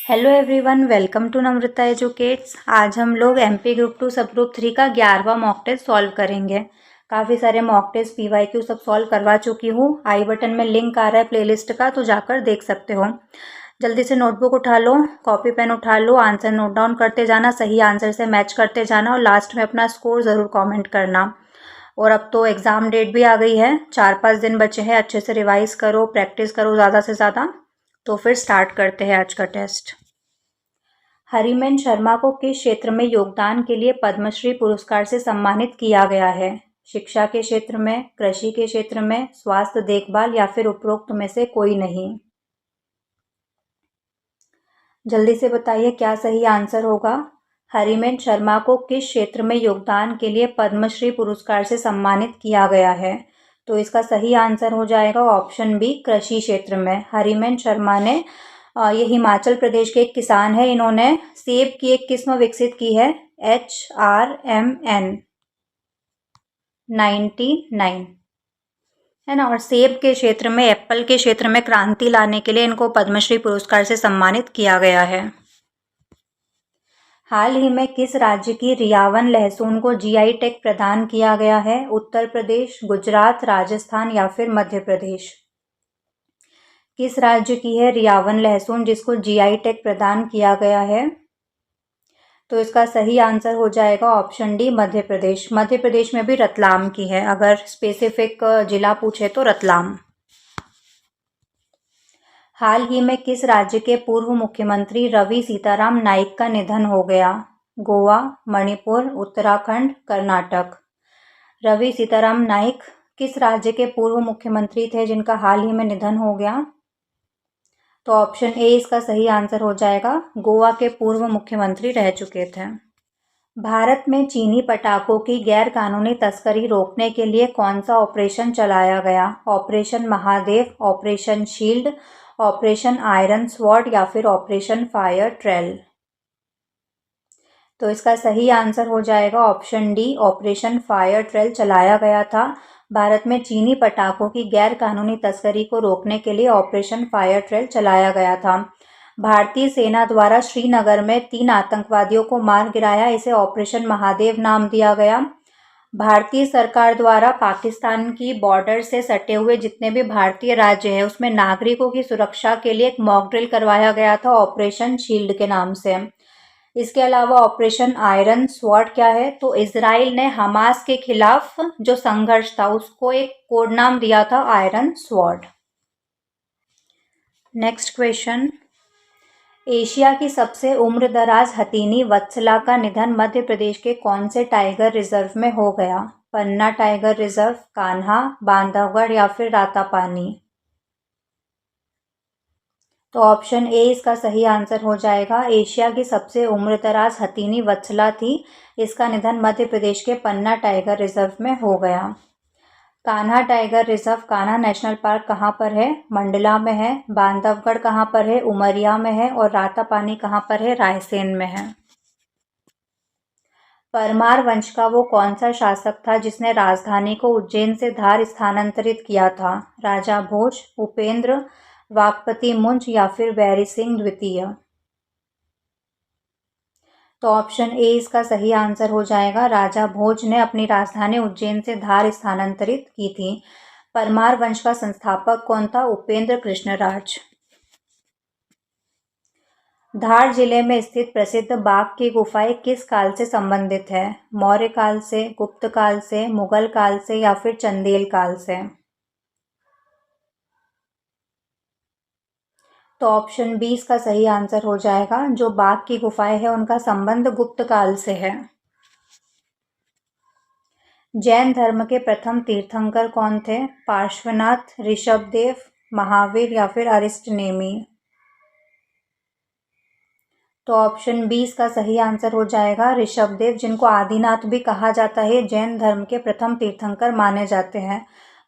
Hello everyone, welcome to Namrata educates. आज हम लोग एमपी ग्रुप 2 सब ग्रुप 3 का 11वां मॉक टेस्ट सॉल्व करेंगे। काफ़ी सारे मॉक टेस्ट पीवाईक्यू सब सॉल्व करवा चुकी हूँ। आई बटन में लिंक आ रहा है प्लेलिस्ट का, तो जाकर देख सकते हो। जल्दी से नोटबुक उठा लो, कॉपी पेन उठा लो, आंसर नोट डाउन करते जाना, सही आंसर से मैच करते जाना और लास्ट में अपना स्कोर ज़रूर कॉमेंट करना। और अब तो एग्ज़ाम डेट भी आ गई है, 4-5 दिन बचे हैं। अच्छे से रिवाइज़ करो, प्रैक्टिस करो ज़्यादा से ज़्यादा। तो फिर स्टार्ट करते हैं आज का टेस्ट। हरिमेन शर्मा को किस क्षेत्र में योगदान के लिए पद्मश्री पुरस्कार से सम्मानित किया गया है? शिक्षा के क्षेत्र में, कृषि के क्षेत्र में, स्वास्थ्य देखभाल या फिर उपरोक्त में से कोई नहीं? जल्दी से बताइए क्या सही आंसर होगा। हरिमेन शर्मा को किस क्षेत्र में योगदान के लिए पद्मश्री पुरस्कार से सम्मानित किया गया है? तो इसका सही आंसर हो जाएगा ऑप्शन बी, कृषि क्षेत्र में। हरिमेन शर्मा ने ये हिमाचल प्रदेश के एक किसान है। इन्होंने सेब की एक किस्म विकसित की है, HRMN 99, है ना। और सेब के क्षेत्र में, एप्पल के क्षेत्र में क्रांति लाने के लिए इनको पद्मश्री पुरस्कार से सम्मानित किया गया है। हाल ही में किस राज्य की रियावन लहसुन को जीआई टैग प्रदान किया गया है? उत्तर प्रदेश, गुजरात, राजस्थान या फिर मध्य प्रदेश? किस राज्य की है रियावन लहसुन जिसको जीआई टैग प्रदान किया गया है? तो इसका सही आंसर हो जाएगा ऑप्शन डी, मध्य प्रदेश। मध्य प्रदेश में भी रतलाम की है, अगर स्पेसिफिक जिला पूछे तो रतलाम। हाल ही में किस राज्य के पूर्व मुख्यमंत्री रवि सीताराम नाइक का निधन हो गया? गोवा, मणिपुर, उत्तराखंड, कर्नाटक? रवि सीताराम नाइक किस राज्य के पूर्व मुख्यमंत्री थे जिनका हाल ही में निधन हो गया? तो ऑप्शन ए इसका सही आंसर हो जाएगा। गोवा के पूर्व मुख्यमंत्री रह चुके थे। भारत में चीनी पटाखों की गैरकानूनी तस्करी रोकने के लिए कौन सा ऑपरेशन चलाया गया? Operation Mahadev, operation shield, operation iron sword या फिर ऑपरेशन फायर ट्रेल? तो इसका सही आंसर हो जाएगा option D, operation fire trail चलाया गया था। भारत में चीनी पटाखों की गैरकानूनी तस्करी को रोकने के लिए ऑपरेशन फायर ट्रेल चलाया गया था। भारतीय सेना द्वारा श्रीनगर में 3 आतंकवादियों को मार गिराया, इसे ऑपरेशन महादेव नाम दिया गया। भारतीय सरकार द्वारा पाकिस्तान की बॉर्डर से सटे हुए जितने भी भारतीय राज्य हैं उसमें नागरिकों की सुरक्षा के लिए एक मॉक ड्रिल करवाया गया था, ऑपरेशन शील्ड के नाम से। इसके अलावा ऑपरेशन आयरन स्वॉर्ड क्या है? तो इजराइल ने हमास के खिलाफ जो संघर्ष था उसको एक कोड नाम दिया था, iron sword. Next question, Asia की सबसे उम्रदराज हथीनी वत्सला का निधन मध्य प्रदेश के कौन से टाइगर रिजर्व में हो गया? पन्ना टाइगर रिजर्व, कान्हा, बांधवगढ़ या फिर रातापानी? तो ऑप्शन ए इसका सही आंसर हो जाएगा। एशिया की सबसे उम्रदराज हथीनी वत्सला थी, इसका निधन मध्य प्रदेश के पन्ना टाइगर रिजर्व में हो गया। Kanha tiger reserve, Kanha national park कहाँ पर है? मंडला में है। बांधवगढ़ कहाँ पर है? उमरिया में है। और रातापानी कहाँ पर है? रायसेन में है। परमार वंश का वो कौन सा शासक था जिसने राजधानी को उज्जैन से धार स्थानांतरित किया था? राजा भोज, उपेंद्र, वाकपति मुंज या फिर बैरी सिंह द्वितीय? तो ऑप्शन ए इसका सही आंसर हो जाएगा। राजा भोज ने अपनी राजधानी उज्जैन से धार स्थानांतरित की थी। परमार वंश का संस्थापक कौन था? उपेंद्र कृष्णराज। धार जिले में स्थित प्रसिद्ध बाघ की गुफाएं किस काल से संबंधित है? मौर्य काल से, गुप्त काल से, मुगल काल से या फिर चंदेल काल से? तो ऑप्शन बी इसका सही आंसर हो जाएगा। जो बाघ की गुफाएं हैं उनका संबंध गुप्त काल से है। जैन धर्म के प्रथम तीर्थंकर कौन थे? पार्श्वनाथ, ऋषभदेव, महावीर या फिर अरिष्टनेमी? तो ऑप्शन बी इसका सही आंसर हो जाएगा। ऋषभदेव, जिनको आदिनाथ भी कहा जाता है, जैन धर्म के प्रथम तीर्थंकर माने जाते हैं।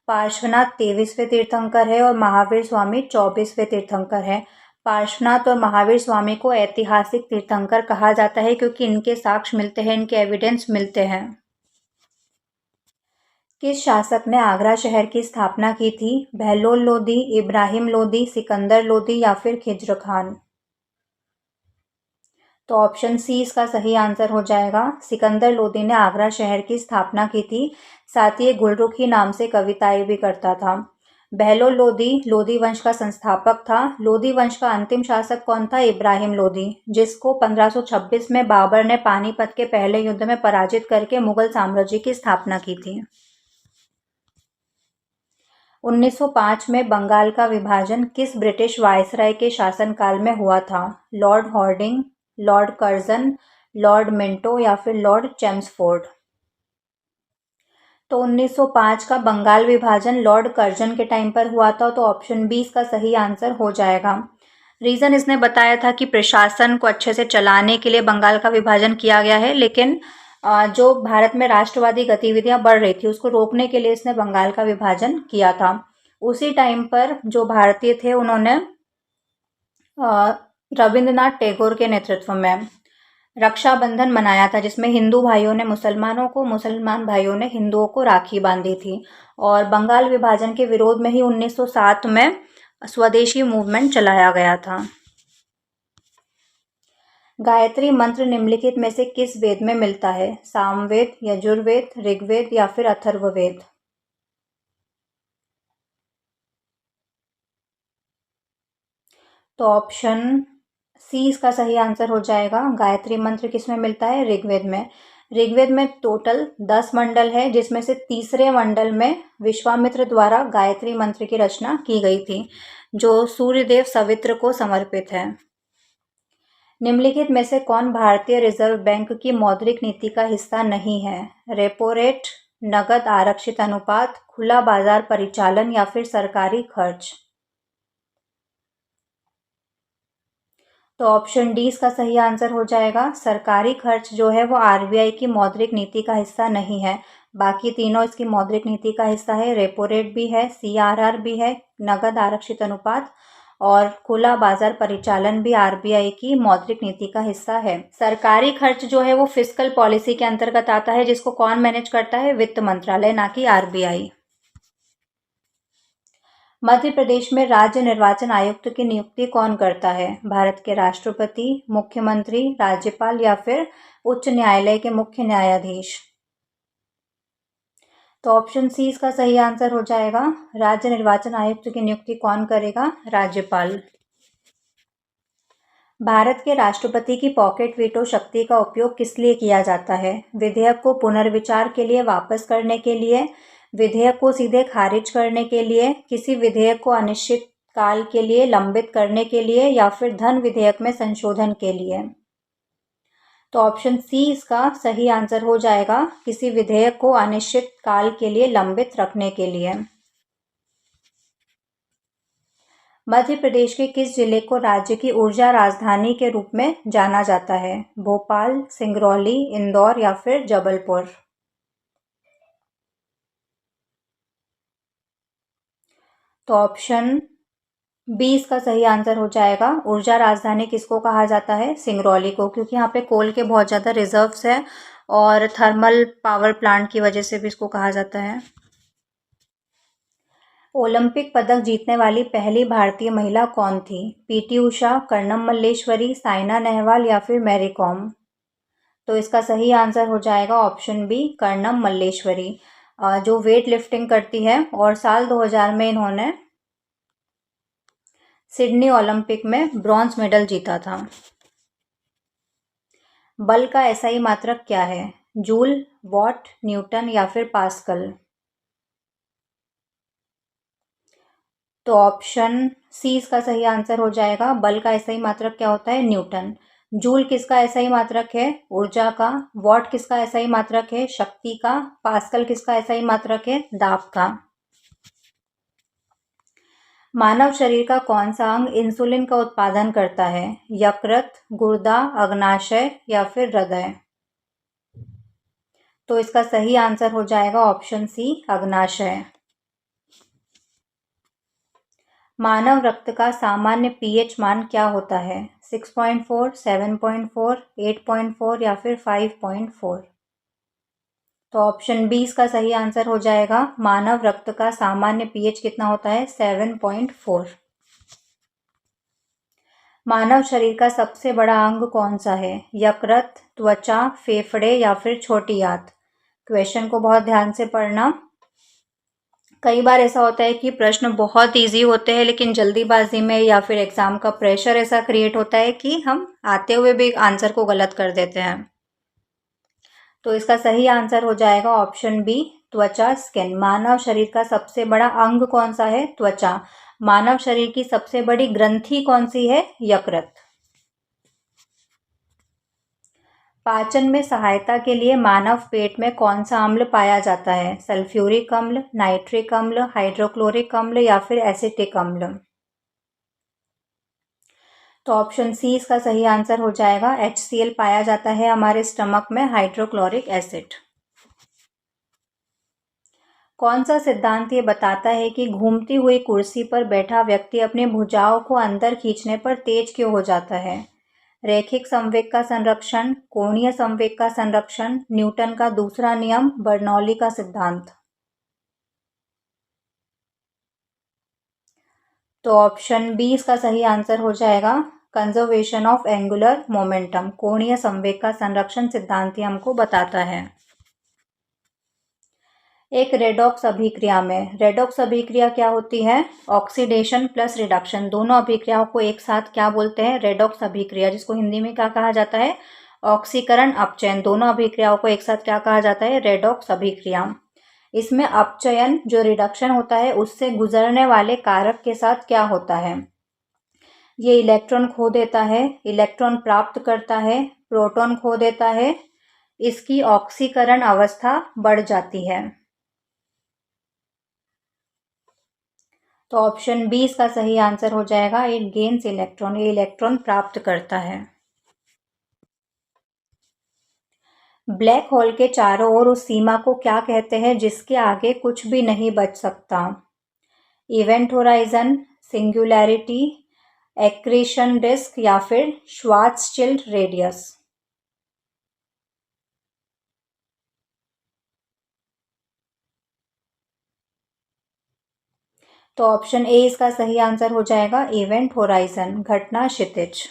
पार्श्वनाथ 23वें तीर्थंकर है और महावीर स्वामी 24वें तीर्थंकर है। पार्श्वनाथ और महावीर स्वामी को ऐतिहासिक तीर्थंकर कहा जाता है क्योंकि इनके साक्ष्य मिलते हैं, इनके एविडेंस मिलते हैं। किस शासक ने आगरा शहर की स्थापना की थी? बहलोल लोदी, इब्राहिम लोदी, सिकंदर लोदी या फिर खिज्र खान? तो ऑप्शन सी इसका सही आंसर हो जाएगा। सिकंदर लोदी ने आगरा शहर की स्थापना की थी। साथ ही ये गुलरुखी नाम से कविताएं भी करता था। बहलोल लोदी लोदी वंश का संस्थापक था। लोदी वंश का अंतिम शासक कौन था? इब्राहिम लोदी, जिसको 1526 में बाबर ने पानीपत के पहले युद्ध में पराजित करके मुगल साम्राज्य की स्थापना की थी। 1905 में बंगाल का विभाजन किस ब्रिटिश वायसराय के शासनकाल में हुआ था? Lord Harding, Lord Curzon, Lord Minto या फिर लॉर्ड चेम्सफोर्ड? तो 1905 का बंगाल विभाजन लॉर्ड कर्जन के टाइम पर हुआ था, तो ऑप्शन बी इसका सही आंसर हो जाएगा। रीज़न इसने बताया था कि प्रशासन को अच्छे से चलाने के लिए बंगाल का विभाजन किया गया है, लेकिन जो भारत में राष्ट्रवादी गतिविधियां बढ़ रही थी उसको रोकने के लिए इसने बंगाल का विभाजन किया था। उसी टाइम पर जो भारतीय थे उन्होंने रविंद्रनाथ टैगोर के नेतृत्व में रक्षाबंधन मनाया था, जिसमें हिंदू भाइयों ने मुसलमानों को, मुसलमान भाइयों ने हिंदुओं को राखी बांधी थी। और बंगाल विभाजन के विरोध में ही 1907 में स्वदेशी मूवमेंट चलाया गया था। गायत्री मंत्र निम्नलिखित में से किस वेद में मिलता है? सामवेद, यजुर्वेद, ऋग्वेद या फिर अथर्ववेद? तो ऑप्शन सी इसका सही आंसर हो जाएगा। गायत्री मंत्र किस में मिलता है? ऋग्वेद में। ऋग्वेद में टोटल 10 मंडल है, जिसमें से तीसरे मंडल में विश्वामित्र द्वारा गायत्री मंत्र की रचना की गई थी, जो सूर्यदेव सवित्र को समर्पित है। निम्नलिखित में से कौन भारतीय रिजर्व बैंक की मौद्रिक नीति का हिस्सा नहीं है? रेपो रेट, नगद आरक्षित अनुपात, खुला बाजार परिचालन या फिर सरकारी खर्च? तो ऑप्शन डी इसका सही आंसर हो जाएगा। सरकारी खर्च जो है वो आरबीआई की मौद्रिक नीति का हिस्सा नहीं है। बाकी तीनों इसकी मौद्रिक नीति का हिस्सा है। रेपो रेट भी है, सीआरआर भी है, नगद आरक्षित अनुपात और खुला बाजार परिचालन भी आरबीआई की मौद्रिक नीति का हिस्सा है। सरकारी खर्च जो है वो फिस्कल पॉलिसी के अंतर्गत आता है, जिसको कौन मैनेज करता है? वित्त मंत्रालय, ना कि आरबीआई। मध्य प्रदेश में राज्य निर्वाचन आयुक्त की नियुक्ति कौन करता है? भारत के राष्ट्रपति, मुख्यमंत्री, राज्यपाल या फिर उच्च न्यायालय के मुख्य न्यायाधीश? तो ऑप्शन सी इसका सही आंसर हो जाएगा। राज्य निर्वाचन आयुक्त की नियुक्ति कौन करेगा? राज्यपाल। भारत के राष्ट्रपति की पॉकेट वीटो शक्ति का उपयोग किस लिए किया जाता है? विधेयक को पुनर्विचार के लिए, वापस करने के लिए, विधेयक को सीधे खारिज करने के लिए, किसी विधेयक को अनिश्चित काल के लिए लंबित करने के लिए या फिर धन विधेयक में संशोधन के लिए? तो ऑप्शन सी इसका सही आंसर हो जाएगा। किसी विधेयक को अनिश्चित काल के लिए लंबित रखने के लिए। मध्य प्रदेश के किस जिले को राज्य की ऊर्जा राजधानी के रूप में जाना जाता है? भोपाल, सिंगरौली, इंदौर या फिर जबलपुर? तो ऑप्शन बी इसका सही आंसर हो जाएगा। ऊर्जा राजधानी किसको कहा जाता है? सिंगरौली को, क्योंकि यहाँ पे कोल के बहुत ज़्यादा रिजर्व्स है और थर्मल पावर प्लांट की वजह से भी इसको कहा जाता है। ओलंपिक पदक जीतने वाली पहली भारतीय महिला कौन थी? पीटी उषा, कर्णम मल्लेश्वरी, साइना नेहवाल या फिर मैरी कॉम? तो इसका सही आंसर हो जाएगा ऑप्शन बी, कर्णम मल्लेश्वरी, जो वेट लिफ्टिंग करती है और साल 2000 में इन्होंने सिडनी ओलंपिक में ब्रॉन्ज मेडल जीता था। बल का एसआई मात्रक क्या है? जूल, वॉट, न्यूटन या फिर पास्कल? तो ऑप्शन सी इसका सही आंसर हो जाएगा। बल का एसआई मात्रक क्या होता है? न्यूटन। जूल किसका एसआई मात्रक है? ऊर्जा का। वॉट किसका एसआई मात्रक है? शक्ति का। पास्कल किसका एसआई मात्रक है? दाब का। मानव शरीर का कौन सा अंग इंसुलिन का उत्पादन करता है? यकृत, गुर्दा, अग्नाशय या फिर हृदय? तो इसका सही आंसर हो जाएगा ऑप्शन सी, अग्नाशय। मानव रक्त का सामान्य पीएच मान क्या होता है? 6.4, 7.4, 8.4 या फिर 5.4? तो ऑप्शन बी इसका सही आंसर हो जाएगा। मानव रक्त का सामान्य पीएच कितना होता है? 7.4। मानव शरीर का सबसे बड़ा अंग कौन सा है? यकृत, त्वचा, फेफड़े या फिर छोटी आंत? क्वेश्चन को बहुत ध्यान से पढ़ना। कई बार ऐसा होता है कि प्रश्न बहुत इजी होते हैं लेकिन जल्दीबाजी में या फिर एग्जाम का प्रेशर ऐसा क्रिएट होता है कि हम आते हुए भी आंसर को गलत कर देते हैं। तो इसका सही आंसर हो जाएगा ऑप्शन बी, त्वचा, स्किन। मानव शरीर का सबसे बड़ा अंग कौन सा है? त्वचा। मानव शरीर की सबसे बड़ी ग्रंथि कौन सी है? यकृत। पाचन में सहायता के लिए मानव पेट में कौन सा अम्ल पाया जाता है? सल्फ्यूरिक अम्ल, नाइट्रिक अम्ल, हाइड्रोक्लोरिक अम्ल या फिर एसिटिक अम्ल? तो ऑप्शन सी इसका सही आंसर हो जाएगा। HCl पाया जाता है हमारे स्टमक में, हाइड्रोक्लोरिक एसिड। कौन सा सिद्धांत ये बताता है कि घूमती हुई कुर्सी पर बैठा व्यक्ति अपनी भुजाओं को अंदर खींचने पर तेज क्यों हो जाता है? रैखिक संवेग का संरक्षण, कोणीय संवेग का संरक्षण, न्यूटन का दूसरा नियम, बर्नौली का सिद्धांत? तो ऑप्शन बी इसका सही आंसर हो जाएगा। कंजर्वेशन ऑफ एंगुलर मोमेंटम, कोणीय संवेग का संरक्षण सिद्धांत हमको बताता है। एक रेडॉक्स अभिक्रिया में, रेडॉक्स अभिक्रिया क्या होती है? ऑक्सीडेशन प्लस रिडक्शन, दोनों अभिक्रियाओं को एक साथ क्या बोलते हैं? रेडॉक्स अभिक्रिया, जिसको हिंदी में क्या कहा जाता है? ऑक्सीकरण अपचयन। दोनों अभिक्रियाओं को एक साथ क्या कहा जाता है? रेडॉक्स अभिक्रिया। इसमें अपचयन जो रिडक्शन होता है उससे गुजरने वाले कारक के साथ क्या होता है? ये इलेक्ट्रॉन खो देता है, इलेक्ट्रॉन प्राप्त करता है, प्रोटॉन खो देता है, इसकी ऑक्सीकरण अवस्था बढ़ जाती है। तो ऑप्शन बी इसका सही आंसर हो जाएगा। इट गेन्स इलेक्ट्रॉन, ये इलेक्ट्रॉन प्राप्त करता है। ब्लैक होल के चारों ओर उस सीमा को क्या कहते हैं जिसके आगे कुछ भी नहीं बच सकता? Event horizon, singularity, accretion disc या फिर श्वार्ट्ज़चिल्ड रेडियस? तो ऑप्शन ए इसका सही आंसर हो जाएगा। इवेंट होराइजन, घटना क्षितिज।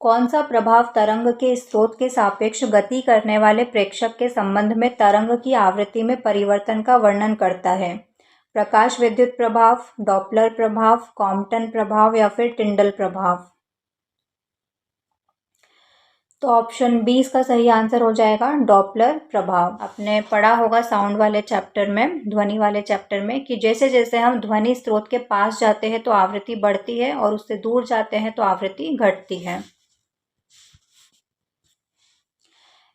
कौन सा प्रभाव तरंग के स्रोत के सापेक्ष गति करने वाले प्रेक्षक के संबंध में तरंग की आवृत्ति में परिवर्तन का वर्णन करता है? प्रकाश विद्युत प्रभाव, डॉपलर प्रभाव, कॉम्पटन प्रभाव या फिर टिंडल प्रभाव? तो ऑप्शन बी इसका सही आंसर हो जाएगा। डॉपलर प्रभाव। आपने पढ़ा होगा साउंड वाले चैप्टर में, ध्वनि वाले चैप्टर में, कि जैसे जैसे हम ध्वनि स्रोत के पास जाते हैं तो आवृत्ति बढ़ती है और उससे दूर जाते हैं तो आवृत्ति घटती है।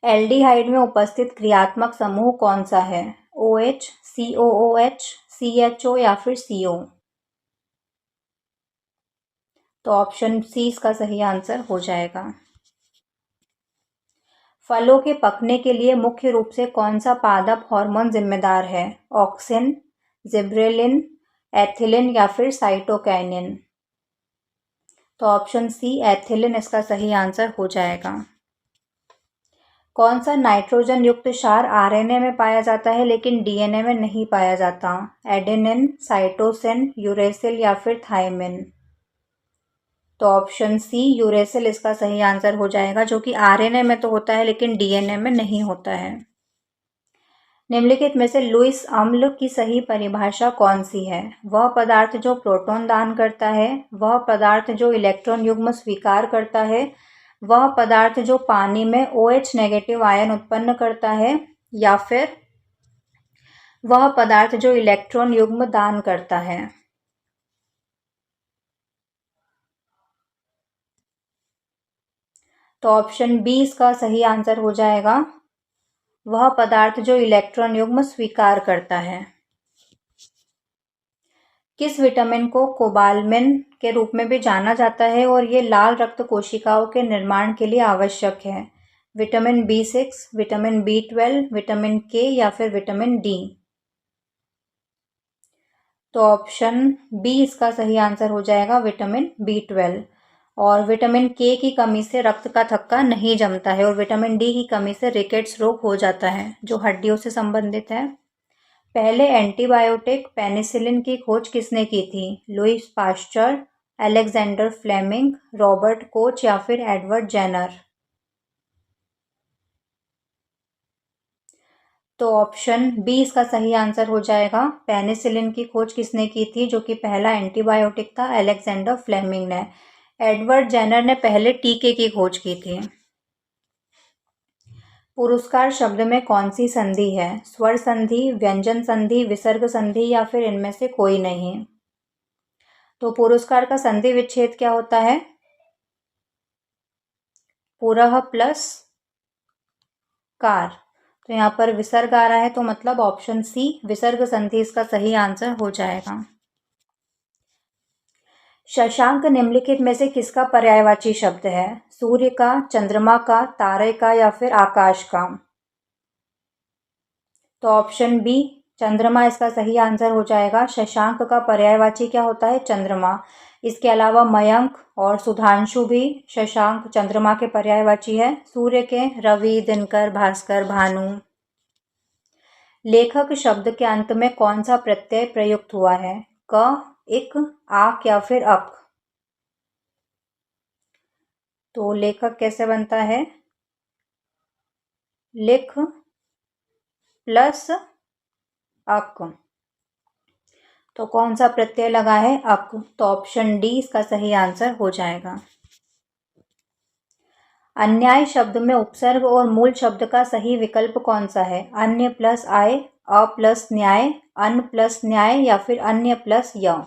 एल्डिहाइड में उपस्थित क्रियात्मक समूह कौन सा है? OH, COOH, CHO या फिर CO? तो ऑप्शन सी इसका सही आंसर हो जाएगा। फलों के पकने के लिए मुख्य रूप से कौन सा पादप हार्मोन जिम्मेदार है? ऑक्सिन, जिब्रेलिन, एथिलिन या फिर साइटोकाइनिन? तो ऑप्शन सी एथिलिन इसका सही आंसर हो जाएगा। कौन सा नाइट्रोजन युक्त क्षार RNA में पाया जाता है लेकिन DNA में नहीं पाया जाता? एडेनिन, साइटोसिन, यूरेसिल या फिर थायमिन? तो ऑप्शन सी यूरेसिल इसका सही आंसर हो जाएगा, जो कि RNA में तो होता है लेकिन DNA में नहीं होता है। निम्नलिखित में से लुईस अम्ल की सही परिभाषा कौन सी है? वह पदार्थ जो प्रोटॉन दान करता है, वह पदार्थ जो इलेक्ट्रॉन युग्म स्वीकार करता है, वह पदार्थ जो पानी में OH नेगेटिव आयन उत्पन्न करता है, या फिर वह पदार्थ जो इलेक्ट्रॉन युग्म दान करता है? तो ऑप्शन बी इसका सही आंसर हो जाएगा। वह पदार्थ जो इलेक्ट्रॉन युग्म स्वीकार करता है। किस विटामिन को कोबालमिन के रूप में भी जाना जाता है और ये लाल रक्त कोशिकाओं के निर्माण के लिए आवश्यक है? Vitamin B6, vitamin B12, vitamin के या फिर विटामिन डी? तो ऑप्शन बी इसका सही आंसर हो जाएगा, विटामिन B12। और विटामिन के की कमी से रक्त का थक्का नहीं जमता है और विटामिन डी की कमी से रिकेट्स रोग हो जाता है, जो हड्डियों से संबंधित है। पहले एंटीबायोटिक पेनिसिलिन की खोज किसने की थी? Louis Pasteur, Alexander Fleming, Robert Koch या फिर एडवर्ड जेनर। तो ऑप्शन बी इसका सही आंसर हो जाएगा। पेनिसिलिन की खोज किसने की थी, जो कि पहला एंटीबायोटिक था? अलेक्जेंडर फ्लेमिंग ने। एडवर्ड जेनर ने पहले टीके की खोज की थी। पुरस्कार शब्द में कौन सी संधि है? स्वर संधि, व्यंजन संधि, विसर्ग संधि या फिर इनमें से कोई नहीं। तो पुरस्कार का संधि विच्छेद क्या होता है? पुरः प्लस कार। तो यहाँ पर विसर्ग आ रहा है, तो मतलब ऑप्शन सी विसर्ग संधि इसका सही आंसर हो जाएगा। शशांक निम्नलिखित में से किसका पर्यायवाची शब्द है? सूर्य का, चंद्रमा का, तारे का या फिर आकाश का। तो ऑप्शन बी चंद्रमा इसका सही आंसर हो जाएगा। शशांक का पर्यायवाची क्या होता है? चंद्रमा। इसके अलावा मयंक और सुधांशु भी शशांक चंद्रमा के पर्यायवाची है। सूर्य के रवि, दिनकर, भास्कर, भानु। लेखक शब्द के अंत में कौन सा प्रत्यय प्रयुक्त हुआ है? क, इक, आक या फिर अक। तो लेखक कैसे बनता है? लिख प्लस अक। तो कौन सा प्रत्यय लगा है? अक। तो ऑप्शन डी इसका सही आंसर हो जाएगा। अन्याय शब्द में उपसर्ग और मूल शब्द का सही विकल्प कौन सा है? अन्य प्लस आय, अ प्लस न्याय, अन प्लस न्याय या फिर अन्य प्लस य।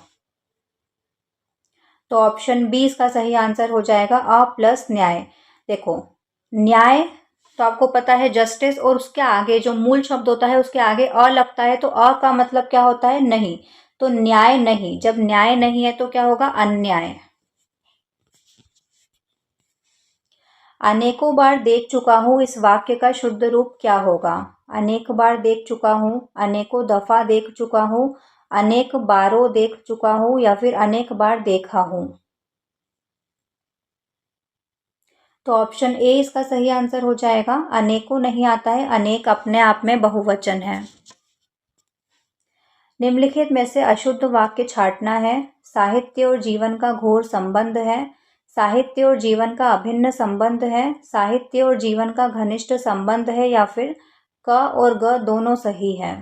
तो ऑप्शन बी इसका सही आंसर हो जाएगा, अ प्लस न्याय। देखो, न्याय तो आपको पता है जस्टिस, और उसके आगे जो मूल शब्द होता है उसके आगे अ लगता है, तो अ का मतलब क्या होता है? नहीं। तो न्याय नहीं, जब न्याय नहीं है तो क्या होगा? अन्याय। अनेकों बार देख चुका हूँ इस वाक्य का शुद्ध रूप क्या होगा? अनेक बार देख चुका हूँ, अनेकों दफा देख चुका हूँ, अनेक बारों देख चुका हूँ या फिर अनेक बार देखा हूँ। तो ऑप्शन ए इसका सही आंसर हो जाएगा। अनेकों नहीं आता है, अनेक अपने आप में बहुवचन है। निम्नलिखित में से अशुद्ध वाक्य छांटना है। साहित्य और जीवन का घोर संबंध है, साहित्य और जीवन का अभिन्न संबंध है, साहित्य और जीवन का घनिष्ठ संबंध है या फिर क और ग दोनों सही है।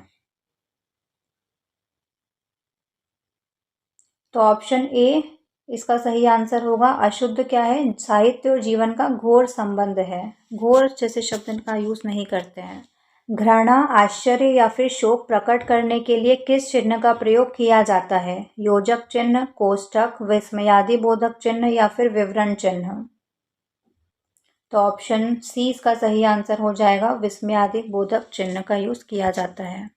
तो ऑप्शन ए इसका सही आंसर होगा। अशुद्ध क्या है? साहित्य और जीवन का घोर संबंध है। घोर जैसे शब्द का यूज नहीं करते हैं। घृणा, आश्चर्य या फिर शोक प्रकट करने के लिए किस चिन्ह का प्रयोग किया जाता है? योजक चिन्ह, कोष्ठक, विस्मयादि बोधक चिन्ह या फिर विवरण चिन्ह। तो ऑप्शन सी इसका सही आंसर हो जाएगा। विस्मयादि बोधक चिन्ह का यूज किया जाता है।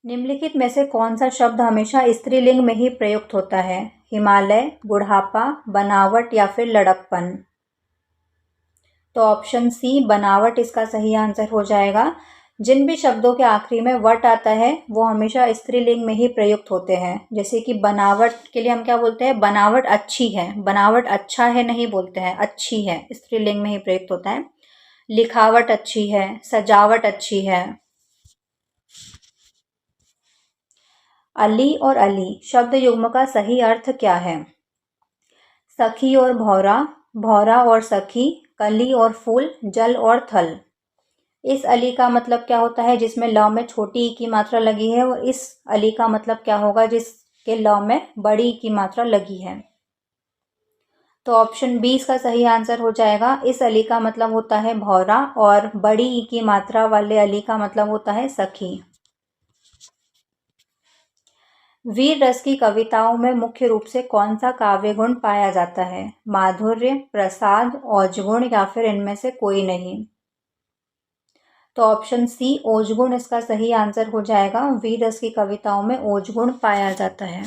निम्नलिखित में से कौन सा शब्द हमेशा स्त्रीलिंग में ही प्रयुक्त होता है? हिमालय, बुढ़ापा, बनावट या फिर लड़कपन। तो ऑप्शन सी बनावट इसका सही आंसर हो जाएगा। जिन भी शब्दों के आखिरी में वट आता है वो हमेशा स्त्रीलिंग में ही प्रयुक्त होते हैं। जैसे कि बनावट के लिए हम क्या बोलते हैं? बनावट अच्छी है, बनावट अच्छा है नहीं बोलते हैं, अच्छी है, स्त्रीलिंग में ही प्रयुक्त होता है। लिखावट अच्छी है, सजावट अच्छी है। अली और अली शब्द युग्म का सही अर्थ क्या है? सखी और भौरा, भौरा और सखी, कली और फूल, जल और थल। इस अली का मतलब क्या होता है? जिसमें ल में छोटी ई की मात्रा लगी है, और इस अली का मतलब क्या होगा? जिसके ल में बड़ी ई की मात्रा लगी है। तो ऑप्शन बी इसका सही आंसर हो जाएगा। इस अली का मतलब होता है भौरा, और बड़ी ई की मात्रा वाले अली का मतलब होता है सखी। वीर रस की कविताओं में मुख्य रूप से कौन सा काव्य गुण पाया जाता है? माधुर्य, प्रसाद, औजगुण या फिर इनमें से कोई नहीं। तो ऑप्शन सी ओजगुण इसका सही आंसर हो जाएगा। वीर रस की कविताओं में ओजगुण पाया जाता है।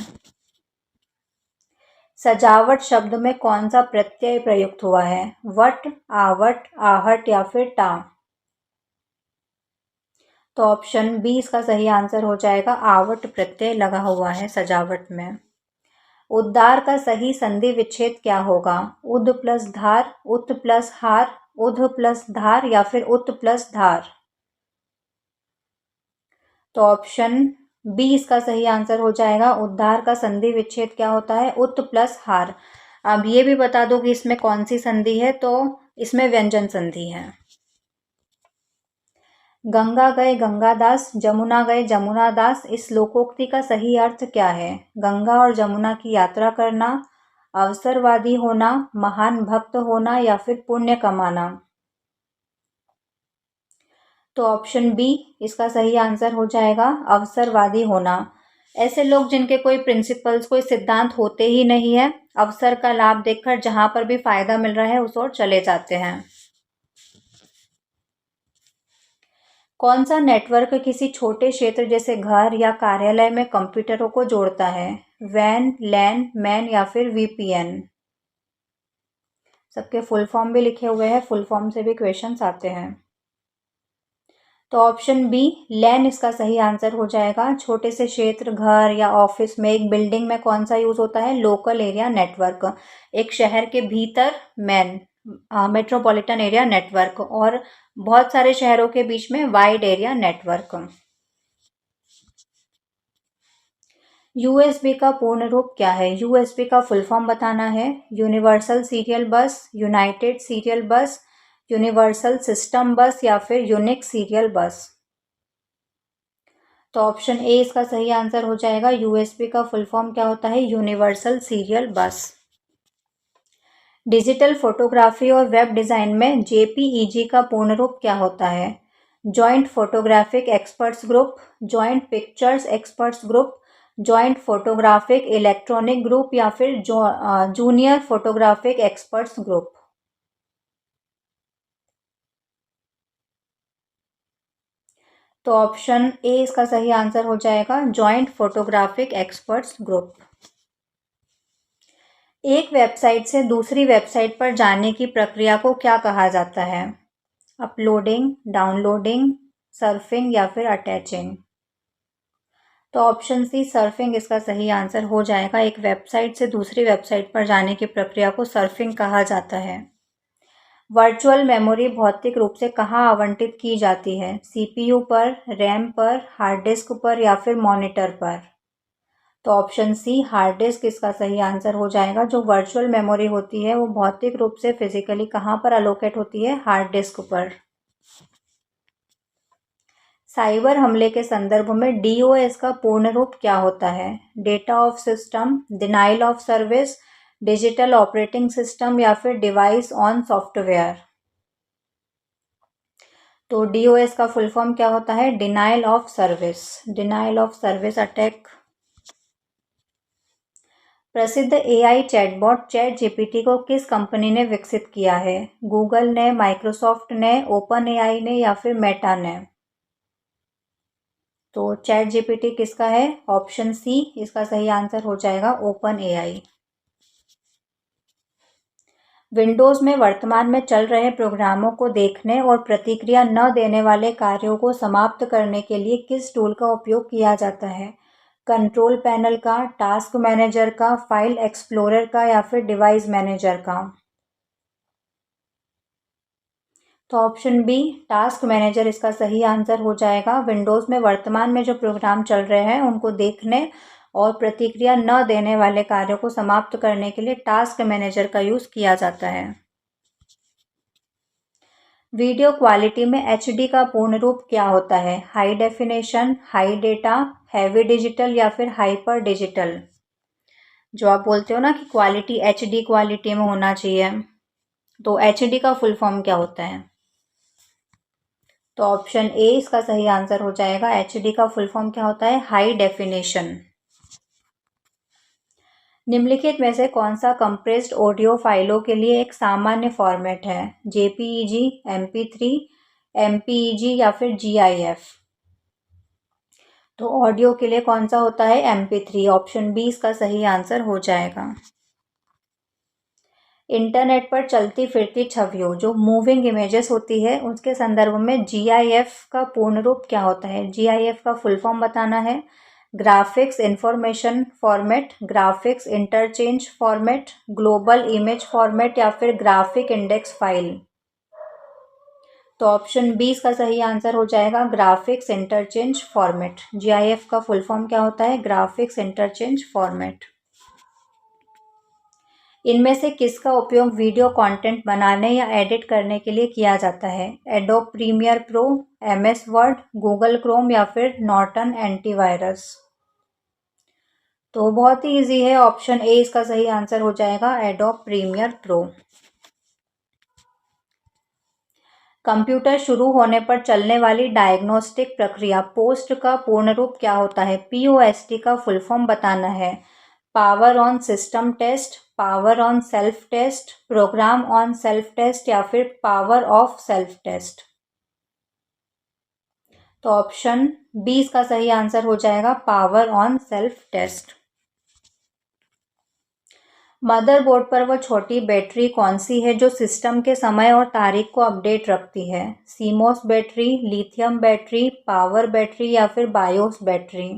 सजावट शब्द में कौन सा प्रत्यय प्रयुक्त हुआ है? वट, आवट, आहट या फिर टा। तो ऑप्शन बी इसका सही आंसर हो जाएगा। आवट प्रत्यय लगा हुआ है सजावट में। उद्गार का सही संधि विच्छेद क्या होगा? उद प्लस धार, उत प्लस हार, उध प्लस धार या फिर उत प्लस धार। तो ऑप्शन बी इसका सही आंसर हो जाएगा। उद्धार का संधि विच्छेद क्या होता है? उत प्लस हार। अब ये भी बता दो कि इसमें कौन सी संधि है, तो इसमें व्यंजन संधि है। गंगा गए गंगादास, जमुना गए जमुना दास, इस लोकोक्ति का सही अर्थ क्या है? गंगा और जमुना की यात्रा करना, अवसरवादी होना, महान भक्त होना या फिर पुण्य कमाना। तो ऑप्शन बी इसका सही आंसर हो जाएगा, अवसरवादी होना। ऐसे लोग जिनके कोई प्रिंसिपल्स, कोई सिद्धांत होते ही नहीं है, अवसर का लाभ देखकर जहां पर भी फायदा मिल रहा है उस ओर चले जाते हैं। कौन सा नेटवर्क किसी छोटे क्षेत्र जैसे घर या कार्यालय में कंप्यूटरों को जोड़ता है? वैन, लैन, मैन या फिर वीपीएन। सबके फुल फॉर्म भी लिखे हुए हैं, फुल फॉर्म से भी क्वेश्चंस आते हैं। तो ऑप्शन बी लैन इसका सही आंसर हो जाएगा। छोटे से क्षेत्र, घर या ऑफिस में, एक बिल्डिंग में कौन सा यूज होता है? Local area network. एक शहर के भीतर मैन, मेट्रोपॉलिटन एरिया नेटवर्क, और बहुत सारे शहरों के बीच में वाइड एरिया नेटवर्क। यूएसबी का पूर्ण रूप क्या है? यूएसबी का फुल फॉर्म बताना है। यूनिवर्सल सीरियल बस, यूनाइटेड सीरियल बस, यूनिवर्सल सिस्टम बस या फिर यूनिक सीरियल बस। तो ऑप्शन ए इसका सही आंसर हो जाएगा। यूएसबी का फुल फॉर्म क्या होता है? यूनिवर्सल सीरियल बस। डिजिटल फोटोग्राफी और वेब डिज़ाइन में जेपीईजी का पूर्ण रूप क्या होता है? Joint photographic experts group, joint pictures experts group, joint photographic electronic group या फिर जूनियर फोटोग्राफिक एक्सपर्ट्स ग्रुप। तो ऑप्शन ए इसका सही आंसर हो जाएगा, जॉइंट फोटोग्राफिक एक्सपर्ट्स ग्रुप। एक वेबसाइट से दूसरी वेबसाइट पर जाने की प्रक्रिया को क्या कहा जाता है? अपलोडिंग, डाउनलोडिंग, सर्फिंग या फिर अटैचिंग। तो ऑप्शन सी सर्फिंग इसका सही आंसर हो जाएगा। एक वेबसाइट से दूसरी वेबसाइट पर जाने की प्रक्रिया को सर्फिंग कहा जाता है। वर्चुअल मेमोरी भौतिक रूप से कहाँ आवंटित की जाती है? सीपीयू पर, रैम पर, हार्ड डिस्क पर या फिर मॉनिटर पर। तो ऑप्शन सी हार्ड डिस्क इसका सही आंसर हो जाएगा। जो वर्चुअल मेमोरी होती है वो भौतिक रूप से फिजिकली कहाँ पर अलोकेट होती है? हार्ड डिस्क पर। साइबर हमले के संदर्भ में डीओएस का पूर्ण रूप क्या होता है? Data of system, denial of service, digital operating system या फिर डिवाइस ऑन सॉफ्टवेयर। तो डीओएस का फुल फॉर्म क्या होता है? Denial of service, denial of service attack. प्रसिद्ध एआई चैटबॉट चैट जीपीटी को किस कंपनी ने विकसित किया है? गूगल ने, माइक्रोसॉफ्ट ने, ओपन एआई ने या फिर मेटा ने। तो चैट जीपीटी किसका है? ऑप्शन सी इसका सही आंसर हो जाएगा, ओपन एआई। विंडोज़ में वर्तमान में चल रहे प्रोग्रामों को देखने और प्रतिक्रिया न देने वाले कार्यों को समाप्त करने के लिए किस टूल का उपयोग किया जाता है? कंट्रोल पैनल का, टास्क मैनेजर का, फाइल एक्सप्लोरर का या फिर डिवाइस मैनेजर का। तो ऑप्शन बी टास्क मैनेजर इसका सही आंसर हो जाएगा। विंडोज़ में वर्तमान में जो प्रोग्राम चल रहे हैं उनको देखने और प्रतिक्रिया न देने वाले कार्यों को समाप्त करने के लिए टास्क मैनेजर का यूज़ किया जाता है। वीडियो क्वालिटी में एचडी का पूर्ण रूप क्या होता है? High definition, high data, heavy digital या फिर हाइपर डिजिटल। जो आप बोलते हो ना कि क्वालिटी एचडी क्वालिटी में होना चाहिए, तो एचडी का फुल फॉर्म क्या होता है? तो ऑप्शन ए इसका सही आंसर हो जाएगा। एचडी का फुल फॉर्म क्या होता है? High definition. निम्नलिखित में से कौन सा कंप्रेस्ड ऑडियो फाइलों के लिए एक सामान्य फॉर्मेट है? जेपीईजी, एमपी3, एमपीईजी या फिर जीआईएफ। तो ऑडियो के लिए कौन सा होता है? एमपी3। ऑप्शन बी इसका सही आंसर हो जाएगा। इंटरनेट पर चलती फिरती छवियों, जो मूविंग इमेजेस होती है, उसके संदर्भ में जीआईएफ का पूर्ण रूप क्या होता है? जीआईएफ का फुल फॉर्म बताना है। Graphics information format, graphics interchange format, global image format या फिर ग्राफिक इंडेक्स फाइल। तो ऑप्शन बी इसका सही आंसर हो जाएगा, ग्राफिक्स इंटरचेंज फॉर्मेट। जीआईएफ का फुल फॉर्म क्या होता है? Graphics interchange format. इनमें से किसका उपयोग वीडियो कंटेंट बनाने या एडिट करने के लिए किया जाता है? Adobe Premiere Pro, MS Word, Google Chrome या फिर नॉर्टन एंटीवायरस। तो बहुत ही इजी है, ऑप्शन ए इसका सही आंसर हो जाएगा, एडोब प्रीमियर प्रो। कंप्यूटर शुरू होने पर चलने वाली डायग्नोस्टिक प्रक्रिया पोस्ट का पूर्ण रूप क्या होता है? पीओएसटी का फुल फॉर्म बताना है। Power on system test, power on self test, program on self test या फिर पावर ऑफ सेल्फ टेस्ट। तो ऑप्शन बी इसका सही आंसर हो जाएगा, power on self test. Motherboard पर वह छोटी बैटरी कौन सी है जो सिस्टम के समय और तारीख को अपडेट रखती है? CMOS battery, lithium battery, power battery या फिर बायोस बैटरी।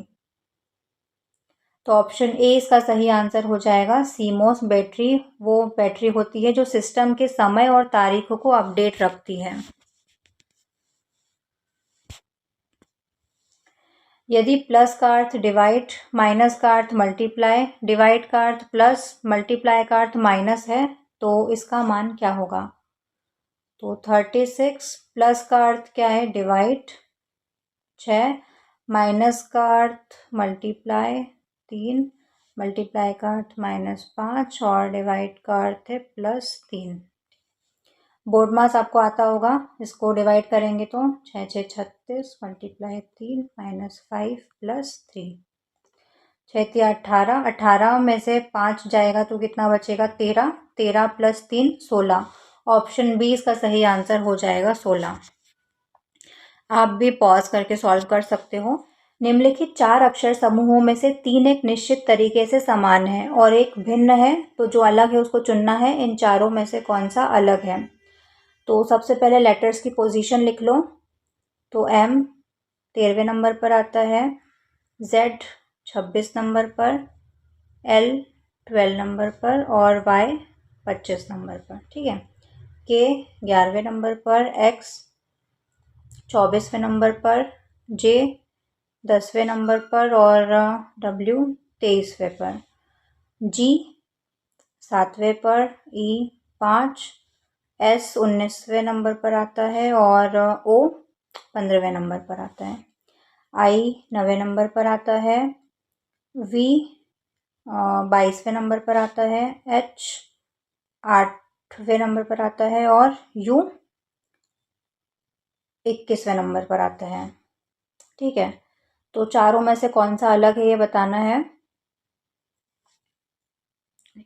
तो ऑप्शन ए इसका सही आंसर हो जाएगा, सीमोस बैटरी वो बैटरी होती है जो सिस्टम के समय और तारीख को अपडेट रखती है। यदि प्लस का अर्थ डिवाइड, माइनस का अर्थ मल्टीप्लाई, डिवाइड का अर्थ प्लस, मल्टीप्लाई का अर्थ माइनस है तो इसका मान क्या होगा? तो 36 प्लस का अर्थ क्या है? डिवाइड 6, माइनस का अर्थ मल्टीप्लाई 3, मल्टीप्लाई का अर्थ -5 और डिवाइड का अर्थ है +3। बोर्ड मास आपको आता होगा, इसको डिवाइड करेंगे तो 6 6 36 मल्टीप्लाई 3 -5 +3, 6 3 18, 18 में से 5 जाएगा तो कितना बचेगा? 13, 13 + 3 16। ऑप्शन बी इसका सही आंसर हो जाएगा 16। आप भी पॉज करके सॉल्व कर सकते हो। निम्नलिखित 4 अक्षर समूहों में से 3 एक निश्चित तरीके से समान है और एक भिन्न है, तो जो अलग है उसको चुनना है। इन चारों में से कौन सा अलग है? तो सबसे पहले लेटर्स की पोजीशन लिख लो। तो एम 13वें नंबर पर आता है, जेड 26 नंबर पर, एल 12 नंबर पर और वाई 25 नंबर पर। ठीक है। के 11वें नंबर पर, एक्स 24वें नंबर पर, जे 10वें नंबर पर और डब्ल्यू 23वें पर, जी 7वें पर, ई 5, एस 19वें नंबर पर आता है और ओ 15वें नंबर पर आता है, आई 9वें नंबर पर आता है, वी 22वें नंबर पर आता है, एच 8वें नंबर पर आता है और यू 21वें नंबर पर आता है। ठीक है। तो चारों में से कौन सा अलग है ये बताना है।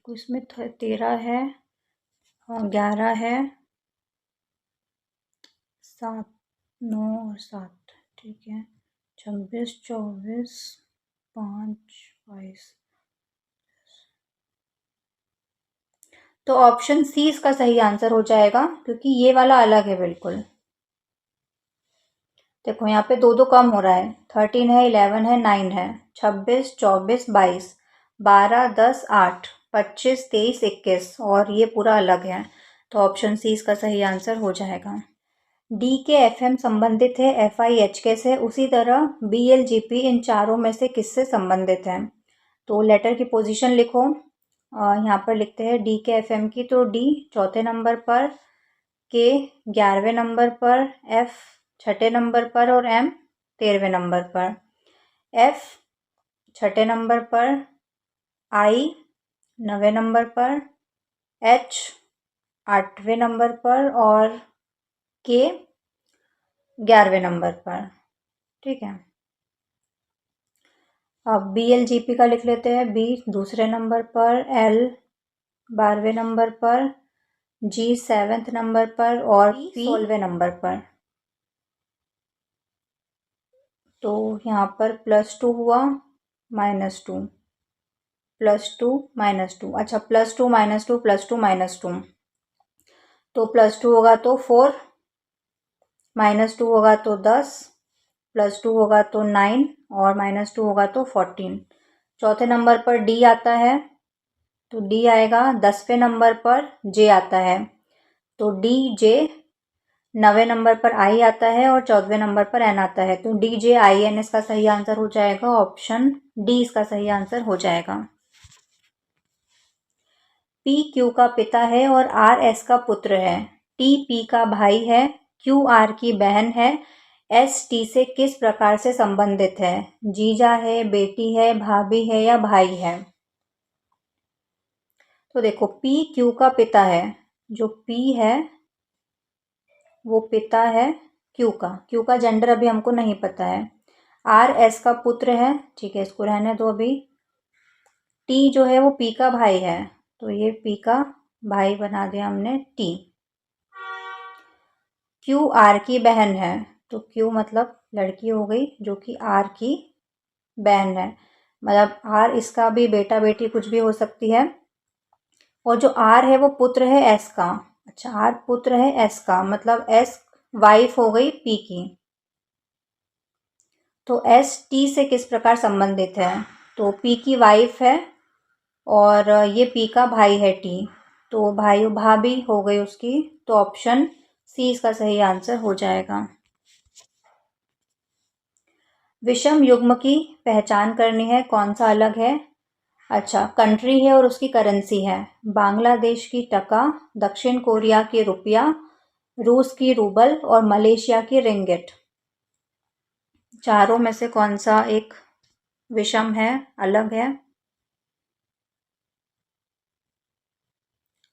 इसमें 13 है, 11 है, 7 9 और 7। ठीक है। 26 24 5 22। तो ऑप्शन सी इसका सही आंसर हो जाएगा, क्योंकि ये वाला अलग है बिल्कुल। देखो यहाँ पे 2 2 कम हो रहा है, 13 है, 11 है, 9 है, 26 24 22, 12 10 8, 25 23 21 और ये पूरा अलग है। तो ऑप्शन सी इसका सही आंसर हो जाएगा। डी के एफ एम संबंधित है एफ आई एच के से, उसी तरह B L G P in चारों में से किससे संबंधित है? तो लेटर की पोजीशन लिखो। यहाँ पर लिखते हैं डी के एफ एम की, तो डी 4थे नंबर पर, के 11वें नंबर पर, एफ 6ठे नंबर पर और एम 13वें नंबर पर। एफ 6ठे नंबर पर, आई 9वें नंबर पर, एच 8वें नंबर पर और के 11वें नंबर पर। ठीक है। अब बी एल जी पी का लिख लेते हैं। बी दूसरे नंबर पर, एल 12वें नंबर पर, जी 7th नंबर पर और पी 16वें नंबर पर। तो यहाँ पर +2 हुआ, -2, +2 -2। अच्छा, +2 -2 +2 -2। तो +2 होगा तो 4, -2 होगा तो 10, +2 होगा तो 9 और -2 होगा तो 14। चौथे नंबर पर डी आता है, तो डी आएगा। 10वें नंबर पर जे आता है, तो डी जे। 9वें नंबर पर आई आता है और 14वें नंबर पर एन आता है, तो डी जे आई एन इसका सही आंसर हो जाएगा। ऑप्शन डी इसका सही आंसर हो जाएगा। पी क्यू का पिता है और आर एस का पुत्र है। टी पी का भाई है, क्यू आर की बहन है। एस टी से किस प्रकार से संबंधित है? जीजा है, बेटी है, भाभी है या भाई है? तो देखो, पी क्यू का पिता है, जो पी है वो पिता है क्यू का जेंडर अभी हमको नहीं पता है। आर एस का पुत्र है, ठीक है, इसको रहने दो अभी। टी जो है वो पी का भाई है, तो ये पी का भाई बना दिया हमने टी। क्यू आर की बहन है, तो क्यू मतलब लड़की हो गई, जो कि आर की बहन है, मतलब आर इसका भी बेटा बेटी कुछ भी हो सकती है। और जो आर है वो पुत्र है एस का। अच्छा, आर पुत्र है एस का, मतलब एस वाइफ हो गई पी की। तो एस टी से किस प्रकार संबंधित है? तो पी की वाइफ है और ये पी का भाई है टी, तो भाई भाभी हो गई उसकी। तो ऑप्शन सी इसका सही आंसर हो जाएगा। विषम युग्म की पहचान करनी है, कौन सा अलग है? अच्छा, कंट्री है और उसकी करेंसी है। बांग्लादेश की टका, दक्षिण कोरिया की रुपया, रूस की रूबल और मलेशिया की रिंगिट। चारों में से कौन सा एक विषम है, अलग है?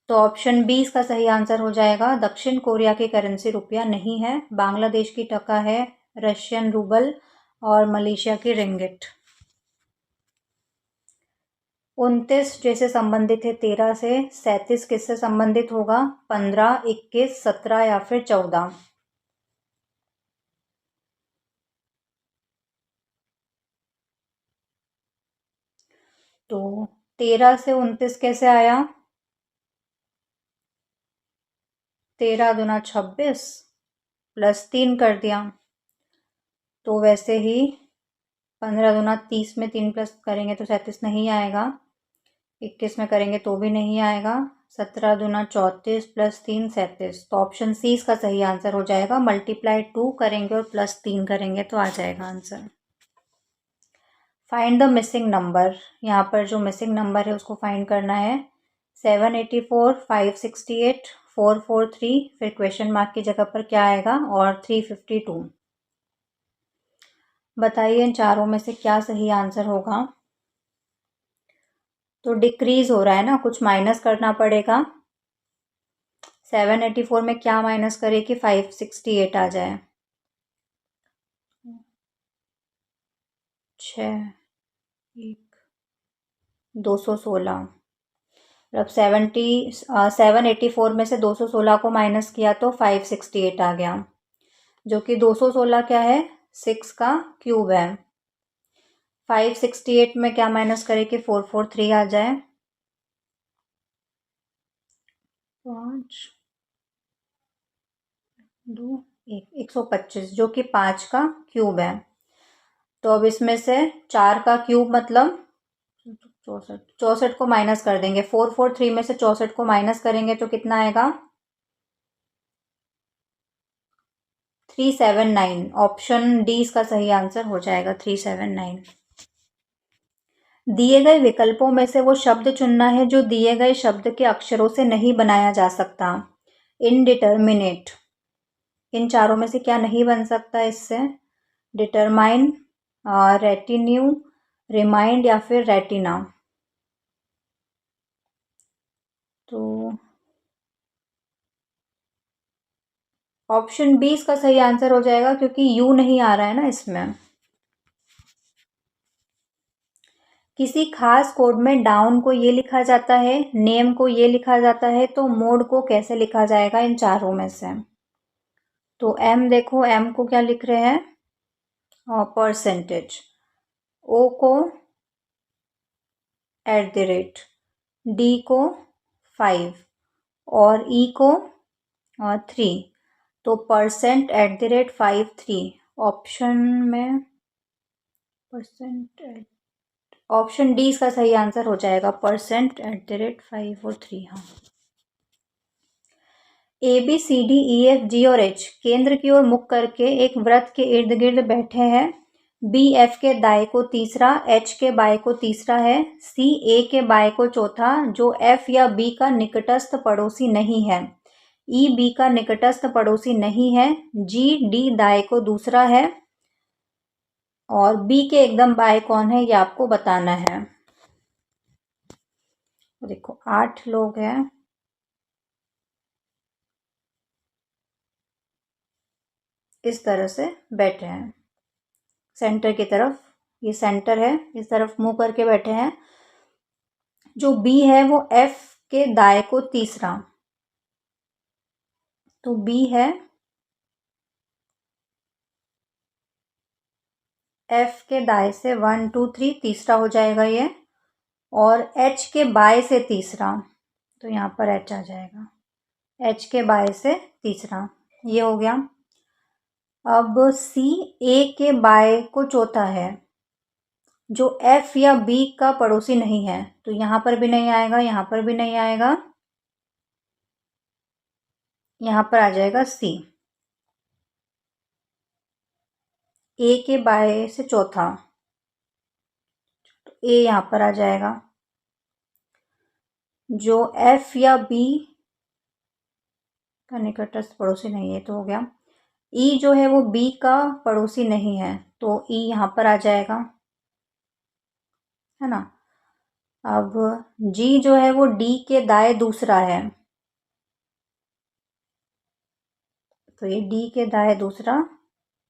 तो ऑप्शन बी इसका सही आंसर हो जाएगा। दक्षिण कोरिया की करेंसी रुपया नहीं है, बांग्लादेश की टका है, रशियन रूबल और मलेशिया की रिंगिट। 29 जैसे संबंधित है 13 से, 37 किससे संबंधित होगा? 15, 21, 17 या फिर 14? तो 13 से 29 कैसे आया? 13 दूना 26 प्लस 3 कर दिया, तो वैसे ही 15 दूना 30 में 3 प्लस करेंगे तो 37 नहीं आएगा। 21 में करेंगे तो भी नहीं आएगा। 17 दूना 34 प्लस 3 37, तो ऑप्शन सी इसका सही आंसर हो जाएगा। मल्टीप्लाई 2 करेंगे और प्लस 3 करेंगे तो आ जाएगा answer. Find the missing number, यहाँ पर जो मिसिंग नंबर है उसको फाइंड करना है। 784, 568, 443, फिर क्वेश्चन मार्क की जगह पर क्या आएगा, और 352। बताइए इन चारों में से क्या सही आंसर होगा? तो डिक्रीज हो रहा है ना, कुछ माइनस करना पड़ेगा। 784 में क्या माइनस करे कि 568 आ जाए? 6, 1, 216, मतलब 784 में से 216 को माइनस किया तो 568 आ गया, जो कि 216 क्या है, 6 का क्यूब है। 568 में क्या माइनस करे कि 443 आ जाए? 5, 2, 1, 125, जो कि 5 का क्यूब है। तो अब इसमें से 4 का क्यूब मतलब 64, 64 को माइनस कर देंगे। 443 में से 64 को माइनस करेंगे तो कितना आएगा? 379। ऑप्शन डी इसका सही आंसर हो जाएगा, 379। दिए गए विकल्पों में से वो शब्द चुनना है जो दिए गए शब्द के अक्षरों से नहीं बनाया जा सकता। इनडिटर्मिनेट, इन चारों में से क्या नहीं बन सकता इससे? डिटरमाइन, रेटिन्यू, रिमाइंड या फिर रेटिना। तो ऑप्शन बी इसका सही आंसर हो जाएगा, क्योंकि यू नहीं आ रहा है ना इसमें। किसी खास कोड में डाउन को ये लिखा जाता है, नेम को ये लिखा जाता है, तो मोड को कैसे लिखा जाएगा इन चारों में से? तो एम, देखो एम को क्या लिख रहे हैं, परसेंटेज। ओ को @ डी को 5 और ई को 3, तो %@53। ऑप्शन में परसेंट, ऑप्शन डी इसका सही आंसर हो जाएगा, %@5 और 3। हाँ, A B C D E F G और एच केंद्र की ओर मुख करके एक वृत्त के इर्द गिर्द बैठे हैं। बी एफ के दाएं को तीसरा, एच के बाएं को तीसरा है, सी ए के बाएं को चौथा जो एफ या बी का निकटस्थ पड़ोसी नहीं है, ई बी का निकटस्थ पड़ोसी नहीं है, जी डी दाएं को दूसरा है और बी के एकदम बाएं कौन है ये आपको बताना है। देखो 8 लोग हैं, इस तरह से बैठे हैं सेंटर की तरफ, ये सेंटर है, इस तरफ मुंह करके बैठे हैं। जो बी है वो एफ के दाएं को तीसरा, तो बी है एफ के दाएं से 1 2 3 तीसरा हो जाएगा ये, और एच के बाएं से तीसरा, तो यहाँ पर एच आ जाएगा, एच के बाएं से तीसरा, ये हो गया। अब सी ए के बाएं को चौथा है जो एफ या बी का पड़ोसी नहीं है, तो यहाँ पर भी नहीं आएगा, यहाँ पर भी नहीं आएगा, यहाँ पर आ जाएगा सी। ए के बाएं से चौथा, तो ए यहाँ पर आ जाएगा। जो एफ या बी का निकटस्थ पड़ोसी नहीं है, तो हो गया। ई जो है वो बी का पड़ोसी नहीं है, तो ई यहाँ पर आ जाएगा, है ना। अब जी जो है वो डी के दाएं दूसरा है, तो ये डी के दाएं दूसरा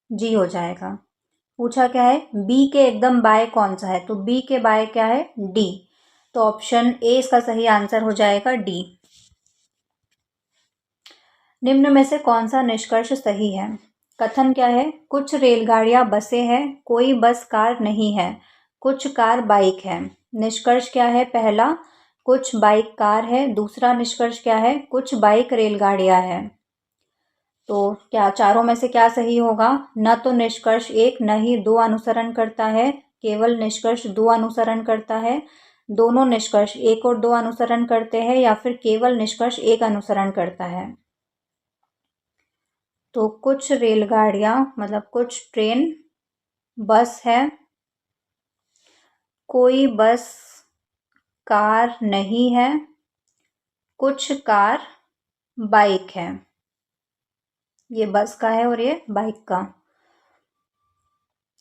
जी हो जाएगा। पूछा क्या है, बी के एकदम बाएं कौन सा है, तो बी के बाएं क्या है, डी, तो ऑप्शन ए इसका सही आंसर हो जाएगा, डी। निम्न में से कौन सा निष्कर्ष सही है। कथन क्या है, कुछ रेलगाड़ियां बसें हैं, कोई बस कार नहीं है, कुछ कार बाइक है। निष्कर्ष क्या है, पहला कुछ बाइक कार है, दूसरा निष्कर्ष क्या है, कुछ बाइक रेलगाड़ियां हैं। तो क्या चारों में से क्या सही होगा, न तो निष्कर्ष एक न ही दो अनुसरण करता है, केवल निष्कर्ष दो अनुसरण करता है, दोनों निष्कर्ष एक और दो अनुसरण करते हैं, या फिर केवल निष्कर्ष एक अनुसरण करता है। तो कुछ रेलगाड़ियां मतलब कुछ ट्रेन बस है, कोई बस कार नहीं है, कुछ कार बाइक है। ये बस का है और ये बाइक का।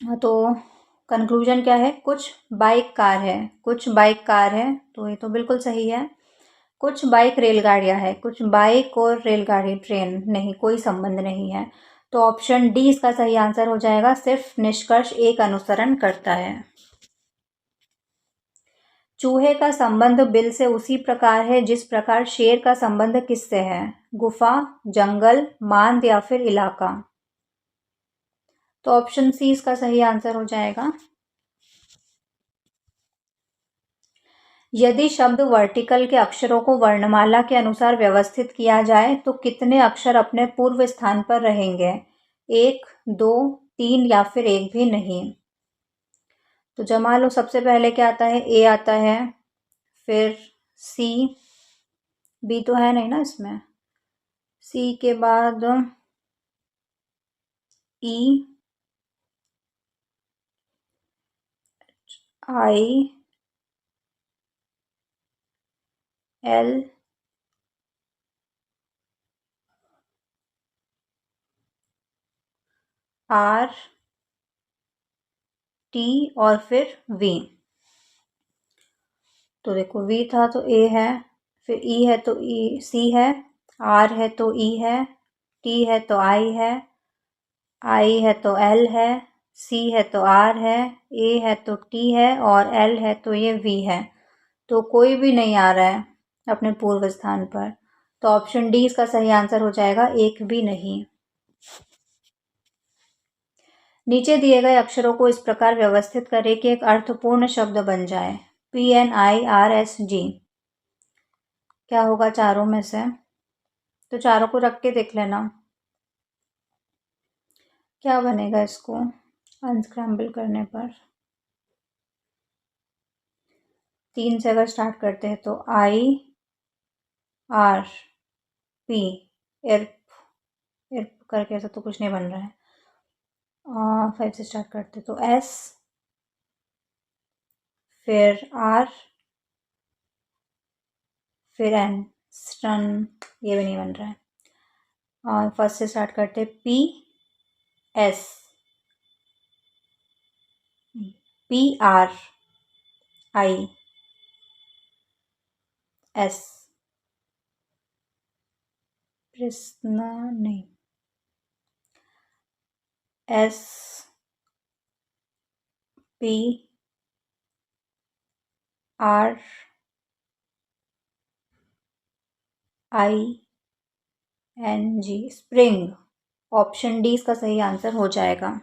तो कंक्लूजन क्या है, कुछ बाइक कार है, कुछ बाइक कार है, तो ये तो बिल्कुल सही है। कुछ बाइक रेलगाड़ियां है, कुछ बाइक और रेलगाड़ी ट्रेन नहीं, कोई संबंध नहीं है, तो ऑप्शन डी इसका सही आंसर हो जाएगा, सिर्फ निष्कर्ष एक अनुसरण करता है। चूहे का संबंध बिल से उसी प्रकार है जिस प्रकार शेर का संबंध किससे है, गुफा, जंगल, मांद या फिर इलाका। तो ऑप्शन सी इसका सही आंसर हो जाएगा। यदि शब्द वर्टिकल के अक्षरों को वर्णमाला के अनुसार व्यवस्थित किया जाए तो कितने अक्षर अपने पूर्व स्थान पर रहेंगे, 1 2 3 या फिर एक भी नहीं। तो जमा लो, सबसे पहले क्या आता है, ए आता है, फिर सी, बी तो है नहीं ना इसमें, सी के बाद ई, आई, एल, आर, टी और फिर वी। तो देखो वी था तो ए है, फिर ई है तो ई सी है, आर है तो ई है, टी है तो आई है, आई है तो एल है, सी है तो आर है, ए है तो टी है और एल है तो ये वी है। तो कोई भी नहीं आ रहा है अपने पूर्व स्थान पर, तो ऑप्शन डी इसका सही आंसर हो जाएगा, एक भी नहीं। नीचे दिए गए अक्षरों को इस प्रकार व्यवस्थित करें कि एक अर्थपूर्ण शब्द बन जाए, PNIRSG। क्या होगा चारों में से, तो चारों को रख के देख लेना क्या बनेगा इसको अनस्क्रैम्बल करने पर। 3 से अगर स्टार्ट करते हैं तो IRP, इर्प, इर्प करके ऐसा तो कुछ नहीं बन रहा है, 5 से स्टार्ट करते तो S, फिर R, फिर N, स्टन, ये भी नहीं बन रहा है। और फर्स्ट से स्टार्ट करते P, S, P, R, I, S, Krishna नहीं, S, P, R, I, N, G, spring. Option D इसका सही आंसर हो जाएगा।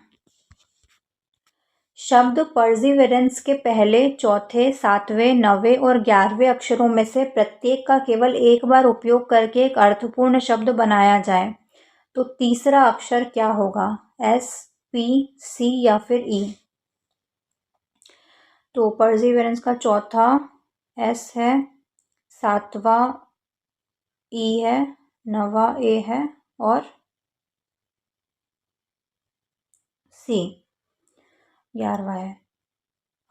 शब्द परसिवरेंस के पहले, चौथे, सातवें, नवें और 11वें अक्षरों में से प्रत्येक का केवल एक बार उपयोग करके एक अर्थपूर्ण शब्द बनाया जाए तो तीसरा अक्षर क्या होगा? S, P, C या फिर E? तो परसिवरेंस का चौथा S है, सातवां E है, नवा A है और C 11वां है।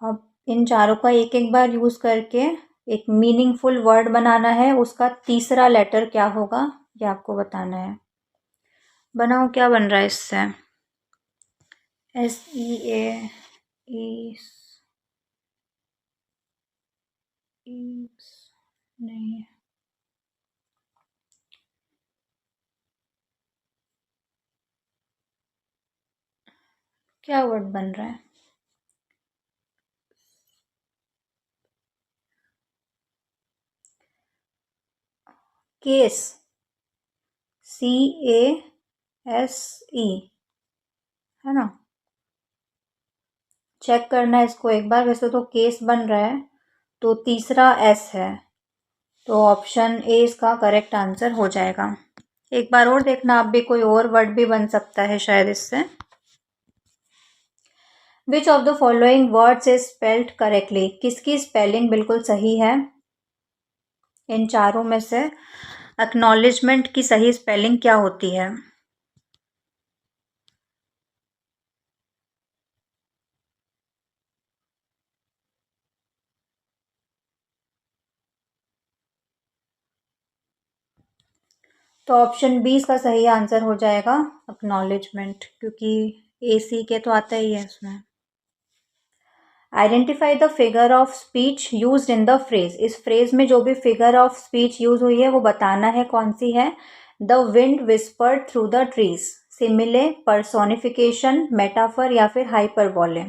अब इन चारों का एक एक बार यूज़ करके एक मीनिंगफुल वर्ड बनाना है, उसका तीसरा लेटर क्या होगा ये आपको बताना है। बनाओ, क्या बन रहा है इससे? SEA, नहीं, क्या वर्ड बन रहा है? केस, CASE है ना? चेक करना है इसको एक बार। वैसे तो केस बन रहा है, तो तीसरा S है, तो ऑप्शन ए इसका करेक्ट आंसर हो जाएगा। एक बार और देखना, आप भी, कोई और वर्ड भी बन सकता है शायद इससे। विच of the following words is spelled correctly? किसकी स्पेलिंग बिल्कुल सही है? इन चारों में से एक्नॉलेजमेंट की सही स्पेलिंग क्या होती है? तो ऑप्शन बी इसका सही आंसर हो जाएगा, एक्नॉलेजमेंट, क्योंकि AC के तो आता ही है इसमें। Identify the figure of speech used in the phrase. इस फ्रेज में जो भी फिगर ऑफ स्पीच यूज हुई है वो बताना है कौन सी है। The wind whispered through the trees, सिमिले, personification, metaphor या फिर हाइपरबोले?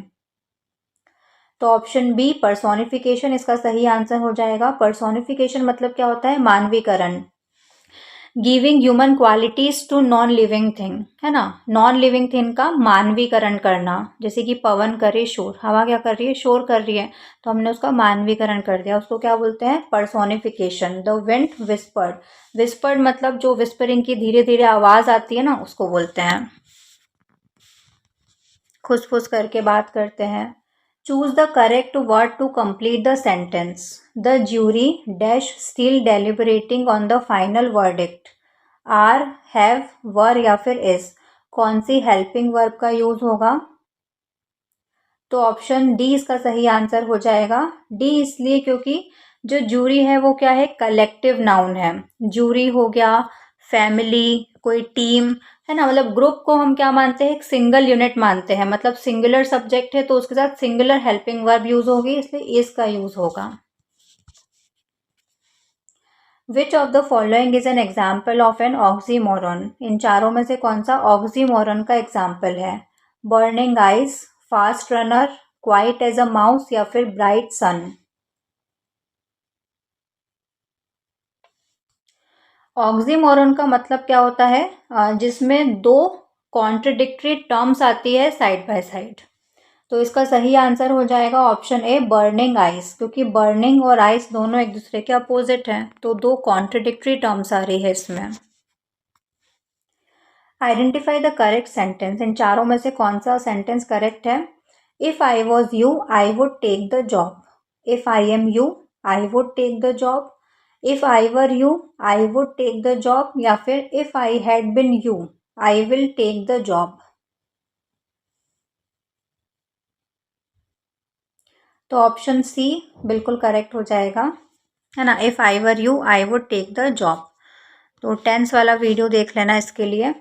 तो ऑप्शन बी पर्सोनिफिकेशन इसका सही आंसर हो जाएगा। पर्सोनिफिकेशन मतलब क्या होता है? मानवीकरण। Giving human qualities to non living thing, है ना? नॉन लिविंग थिंग का मानवीकरण करना, जैसे कि पवन करे शोर, हवा क्या कर रही है? शोर कर रही है, तो हमने उसका मानवीकरण कर दिया, उसको क्या बोलते हैं? Personification. The wind whispered, whispered मतलब जो विस्परिंग की धीरे धीरे आवाज आती है ना, उसको बोलते हैं। खुसफुस करके बात करते हैं। Choose the correct word to complete the sentence. The jury dash still deliberating on the final verdict. Are, have, were या फिर इज? कौन सी हेल्पिंग वर्ब का यूज होगा? तो ऑप्शन डी इसका सही आंसर हो जाएगा। डी इसलिए क्योंकि जो जूरी है वो क्या है? कलेक्टिव नाउन है। जूरी हो गया, फैमिली, कोई टीम, है ना? मतलब ग्रुप को हम क्या मानते हैं? एक सिंगल यूनिट मानते हैं, मतलब सिंगुलर सब्जेक्ट है तो उसके साथ सिंगुलर हेल्पिंग वर्ब यूज होगी, इसलिए इसका यूज होगा। Which of the following is an example of an oxymoron? इन चारों में से कौन सा ऑक्सीमोरन का एग्जाम्पल है? Burning eyes, fast runner, quite as a mouse या फिर ब्राइट सन? ऑक्सीमोरन का मतलब क्या होता है? जिसमें दो कॉन्ट्रडिक्टरी टर्म्स आती है साइड बाय साइड। तो इसका सही आंसर हो जाएगा ऑप्शन ए बर्निंग आइस, क्योंकि बर्निंग और आइस दोनों एक दूसरे के अपोजिट हैं, तो दो कॉन्ट्रडिक्टरी टर्म्स आ रही है इसमें। Identify the correct sentence. इन चारों में से कौन सा सेंटेंस करेक्ट है? If I was you I would take the job. If I am you I would take the job. If I were you I would take the job या फिर if I had been you I will take the job? तो option C बिल्कुल correct हो जाएगा, है ना। If I were you I would take the job. तो tense वाला वीडियो देख लेना इसके लिए।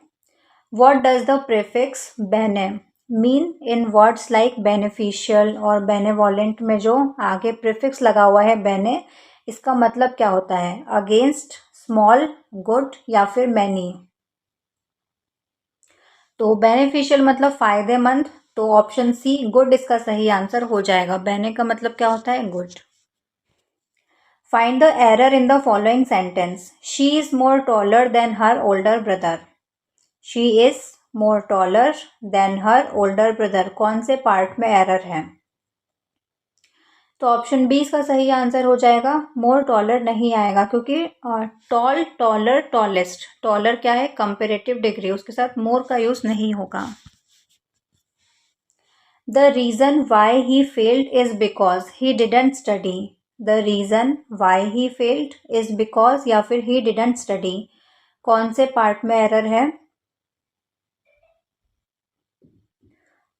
What does the prefix bene mean in words like beneficial और बेनेवोलेंट में जो आगे प्रीफिक्स लगा हुआ है बेने, इसका मतलब क्या होता है? अगेंस्ट, स्मॉल, गुड या फिर मैनी। तो बेनिफिशियल मतलब फायदेमंद, तो ऑप्शन सी गुड इसका सही आंसर हो जाएगा। बेने का मतलब क्या होता है? Good. Find the error in the following sentence. She is more taller than her older brother. She is more taller than her older brother, कौन से पार्ट में एरर है? तो ऑप्शन बी इसका सही आंसर हो जाएगा। मोर टॉलर नहीं आएगा क्योंकि टॉल, टॉलर, टॉलेस्ट, टॉलर क्या है? कंपेरेटिव डिग्री, उसके साथ मोर का यूज नहीं होगा। The reason why he failed is because he didn't study. The reason why he failed is because या फिर ही डिडंट स्टडी, कौन से पार्ट में एरर है?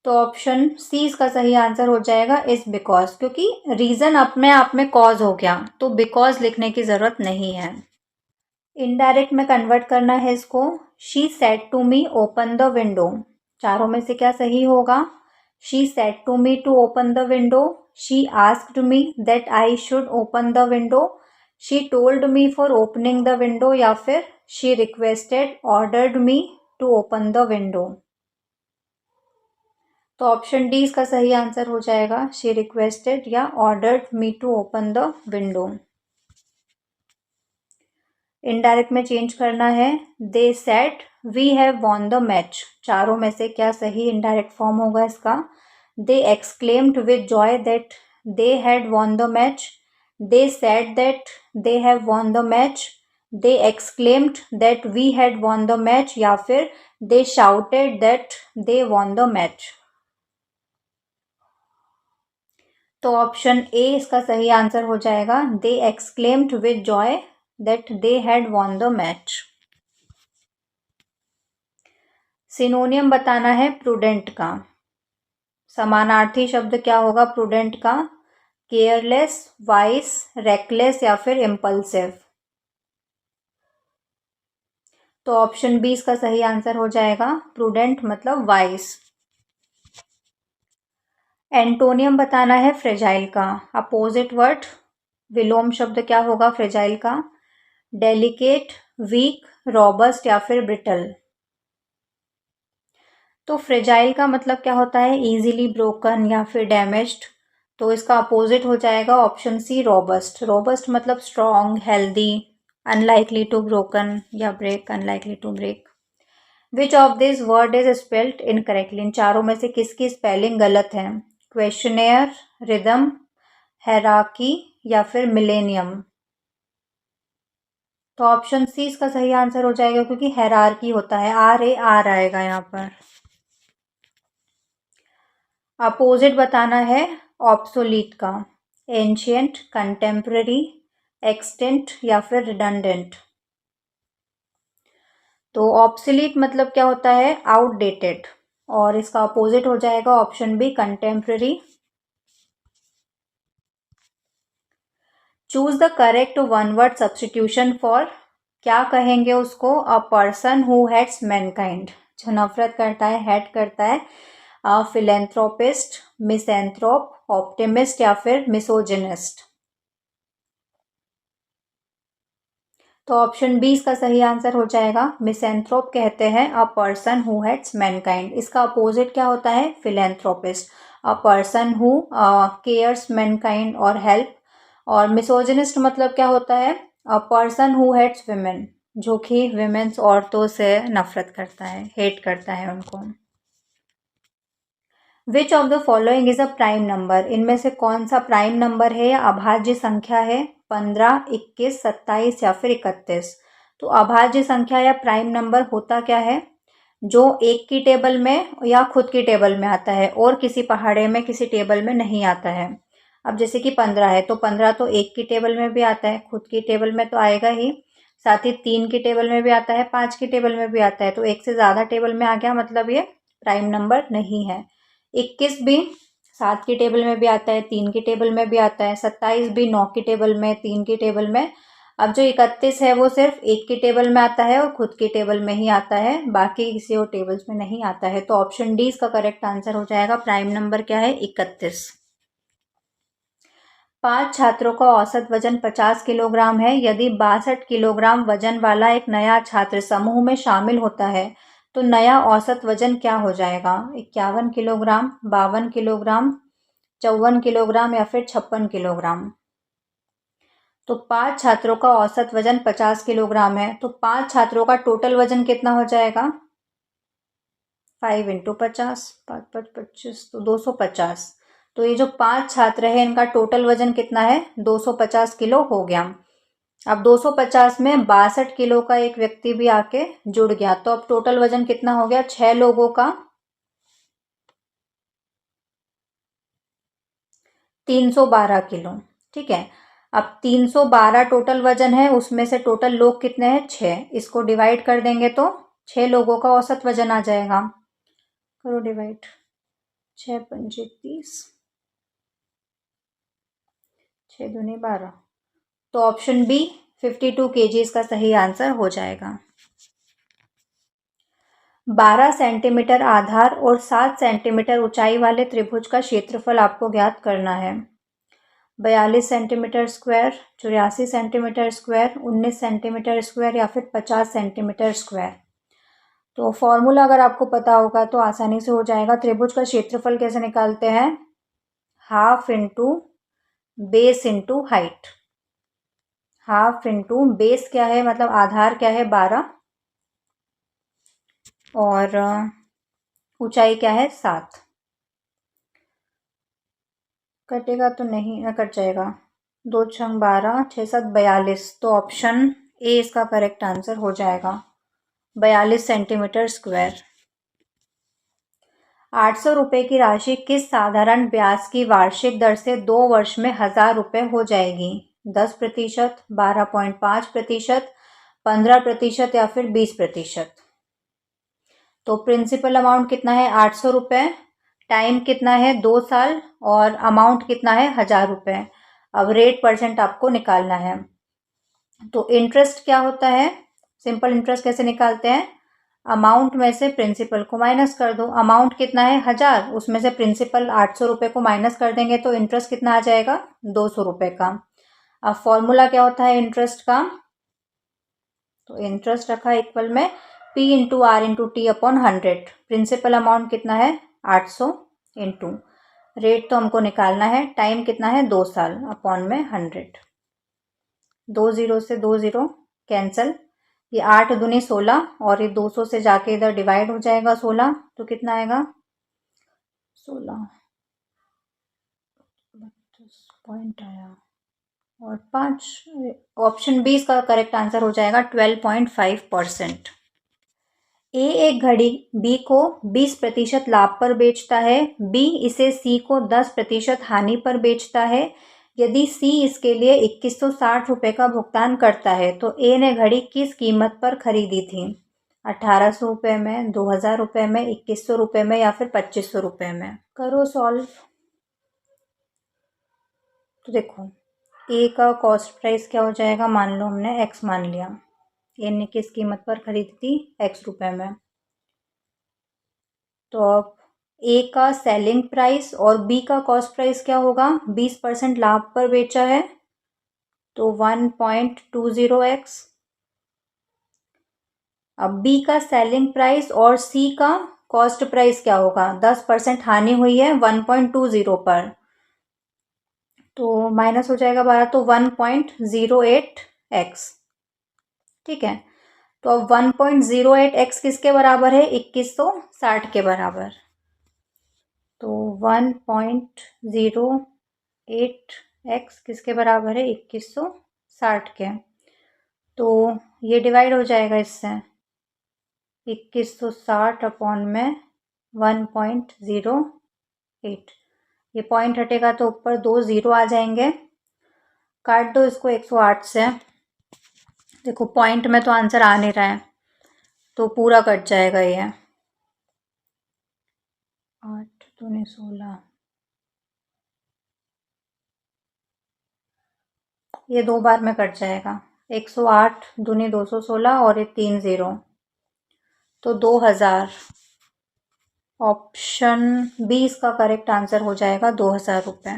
तो ऑप्शन सी इसका सही आंसर हो जाएगा, इज बिकॉज, क्योंकि रीजन अपने आप में कॉज हो गया तो बिकॉज लिखने की जरूरत नहीं है। इनडायरेक्ट में कन्वर्ट करना है इसको। She said to me open the window, चारों में से क्या सही होगा? She said to me to open the window, she asked me that I should open the window, she told me for opening the window या फिर she requested, ordered me to open the window. तो option D इसका सही answer हो जाएगा, she requested या ordered me to open the window. Indirect में change करना है। They said we have won the match, चारों में से क्या सही इनडायरेक्ट फॉर्म होगा इसका? They exclaimed with joy that they had won the match, they said that they have won the match, they exclaimed that we had won the match या फिर they shouted that they won the match. तो option A इसका सही answer हो जाएगा। They exclaimed with joy that they had won the match. सिनोनियम बताना है prudent का। समानार्थी शब्द क्या होगा प्रूडेंट का? केयरलेस, वाइस, रेकलेस या फिर इम्पल्सिव। तो ऑप्शन बी इसका सही आंसर हो जाएगा, प्रूडेंट मतलब वाइस। एंटोनियम बताना है फ्रेजाइल का। अपोजिट वर्ड, विलोम शब्द क्या होगा फ्रेजाइल का? डेलिकेट, वीक, रॉबस्ट या फिर ब्रिटल। तो फ्रेजाइल का मतलब क्या होता है? इजीली ब्रोकन या फिर डैमेज्ड, तो इसका अपोजिट हो जाएगा ऑप्शन सी रॉबस्ट। रॉबस्ट मतलब strong, healthy, unlikely to broken या break, unlikely to break. Which of this word is spelled incorrectly, इन चारों में से किसकी स्पेलिंग गलत है? क्वेश्चनेयर, रिदम, हेराकी या फिर मिलेनियम। तो ऑप्शन सी इसका सही आंसर हो जाएगा क्योंकि हेरारकी होता है, RAR आएगा यहाँ पर। अपोजिट बताना है ऑब्सोलीट का। एंशियंट, कंटेम्प्रेरी, एक्सटेंट या फिर रिडंडेंट। तो ऑब्सोलीट मतलब क्या होता है? आउटडेटेड, और इसका अपोजिट हो जाएगा option B contemporary. Choose the correct one word substitution for, क्या कहेंगे उसको? A person who hates mankind, जो नफरत करता है, हेट करता है। फिलेंथ्रोपिस्ट, मिसएंथ्रोप, ऑप्टिमिस्ट या फिर मिसोजिनिस्ट। तो ऑप्शन बी इसका सही आंसर हो जाएगा। मिसएंथ्रोप कहते हैं a person who hates mankind, इसका अपोजिट क्या होता है? Philanthropist, a person who cares mankind और हेल्प। और मिसोजिनिस्ट मतलब क्या होता है? A person who hates women, जो कि विमेन्स, औरतों से नफरत करता है, हेट करता है उनको। विच of the following is a prime number, इनमें से कौन सा प्राइम नंबर है या अभाज्य संख्या है? 15, 21, 27 या फिर 31। तो अभाज्य संख्या या प्राइम नंबर होता क्या है? जो एक की टेबल में या खुद की टेबल में आता है और किसी पहाड़े में, किसी टेबल में नहीं आता है। अब जैसे कि 15 है तो 15 तो एक की टेबल में भी आता है, खुद की टेबल में तो आएगा ही, साथ ही 3 की टेबल में भी आता है, 5 की टेबल में भी आता है, तो एक से ज़्यादा टेबल में आ गया, मतलब ये प्राइम नंबर नहीं है। 21 भी 7 की टेबल में भी आता है, 3 की टेबल में भी आता है, 27 भी 9 की टेबल में, 3 की टेबल में। अब जो 31 है वो सिर्फ 1 की टेबल में आता है और खुद की टेबल में ही आता है, बाकी किसी और टेबल्स में नहीं आता है। तो ऑप्शन डी इसका करेक्ट आंसर हो जाएगा। प्राइम नंबर क्या है? 31। 5 छात्रों का औसत वजन 50 किलोग्राम है। यदि 62 किलोग्राम वजन वाला एक नया छात्र समूह में शामिल होता है तो नया औसत वजन क्या हो जाएगा? 51 किलोग्राम, 52 किलोग्राम, 54 किलोग्राम या फिर 56 किलोग्राम। तो 5 छात्रों का औसत वजन 50 किलोग्राम है, तो 5 छात्रों का टोटल वजन कितना हो जाएगा? 5 इंटू 50, 5 5 25, तो 250। तो ये जो 5 छात्र हैं इनका टोटल वजन कितना है? 250 किलो हो गया। अब 250 में 62 किलो का एक व्यक्ति भी आके जुड़ गया, तो अब टोटल वजन कितना हो गया? 6 लोगों का 312 किलो। ठीक है, अब 312 टोटल वजन है, उसमें से टोटल लोग कितने हैं? 6। इसको डिवाइड कर देंगे तो 6 लोगों का औसत वजन आ जाएगा। करो डिवाइड, 6 पंजे 30, 6 दूनी 12। तो ऑप्शन बी 52 kg इसका सही आंसर हो जाएगा। 12 सेंटीमीटर आधार और 7 सेंटीमीटर ऊंचाई वाले त्रिभुज का क्षेत्रफल आपको ज्ञात करना है। 42 centimetre square, 84 centimetre square, 19 centimetre square या फिर 50 सेंटीमीटर स्क्वायर। तो फॉर्मूला अगर आपको पता होगा तो आसानी से हो जाएगा। त्रिभुज का क्षेत्रफल कैसे निकालते हैं? Half into base into height. Half into base क्या है, मतलब आधार क्या है? 12, और ऊंचाई क्या है? 7। कटेगा तो नहीं, कट जाएगा। 2 छंग 12, 6 7 42। तो ऑप्शन ए इसका करेक्ट आंसर हो जाएगा, 42 सेंटीमीटर स्क्वायर। 800 रुपये की राशि किस साधारण ब्याज की वार्षिक दर से 2 वर्ष में 1000 रुपये हो जाएगी? 10%, 12.5%, 15% या फिर 20%। तो प्रिंसिपल अमाउंट कितना है? 800 रुपये। टाइम कितना है? 2 साल। और अमाउंट कितना है? 1000 रुपये। अब रेट परसेंट आपको निकालना है। तो इंटरेस्ट क्या होता है? सिंपल इंटरेस्ट कैसे निकालते हैं? अमाउंट में से प्रिंसिपल को माइनस कर दो। अमाउंट कितना है? 1000, उसमें से प्रिंसिपल 800 रुपये को माइनस कर देंगे तो इंटरेस्ट कितना आ जाएगा? 200 रुपये का। अब फॉर्मूला क्या होता है इंटरेस्ट का? तो इंटरेस्ट रखा इक्वल में P into R into T upon 100। Principal amount कितना है? 800 इंटू रेट तो हमको निकालना है, टाइम कितना है? 2 साल, अपॉन में 100। 2 0 से 2 0 कैंसल, ये 8 दूनी 16 और ये 200 से जाके इधर डिवाइड हो जाएगा 16, तो कितना आएगा? 16, 32 पॉइंट आया और 5। ऑप्शन बी इसका करेक्ट आंसर हो जाएगा, 12.5%। ए एक घड़ी बी को 20% लाभ पर बेचता है, बी इसे सी को 10% हानि पर बेचता है। यदि सी इसके लिए 2160 रुपये का भुगतान करता है तो ए ने घड़ी किस कीमत पर खरीदी थी? 1800 रुपये में, 2000 रुपये में, 2100 रुपये में या फिर 2500 रुपये में। करो सॉल्व। तो देखो, ए का कॉस्ट प्राइस क्या हो जाएगा? मान लो हमने एक्स मान लिया, ए ने किस कीमत पर खरीदी थी? एक्स रुपये में। तो अब ए का सेलिंग प्राइस और बी का कॉस्ट प्राइस क्या होगा? 20% लाभ पर बेचा है तो 1.20x। अब बी का सेलिंग प्राइस और सी का कॉस्ट प्राइस क्या होगा? 10% हानि हुई है 1.20 पर, तो माइनस हो जाएगा 12, तो 1.08x। ठीक है, तो अब 1.08x किसके बराबर है? 2160 के बराबर। तो 1.08x किसके बराबर है? 2160 के। तो ये डिवाइड हो जाएगा इससे, 2160 अपॉन में 1.08। ये पॉइंट हटेगा तो ऊपर 2 0 आ जाएंगे, काट दो इसको 108 से। देखो पॉइंट में तो आंसर आ नहीं रहा है तो पूरा कट जाएगा ये। 8 दूनी 16, ये 2 बार में कट जाएगा। 108 दूनी 216 और ये 3 0, तो 2000। ऑप्शन बी इसका करेक्ट आंसर हो जाएगा, 2000 रुपये।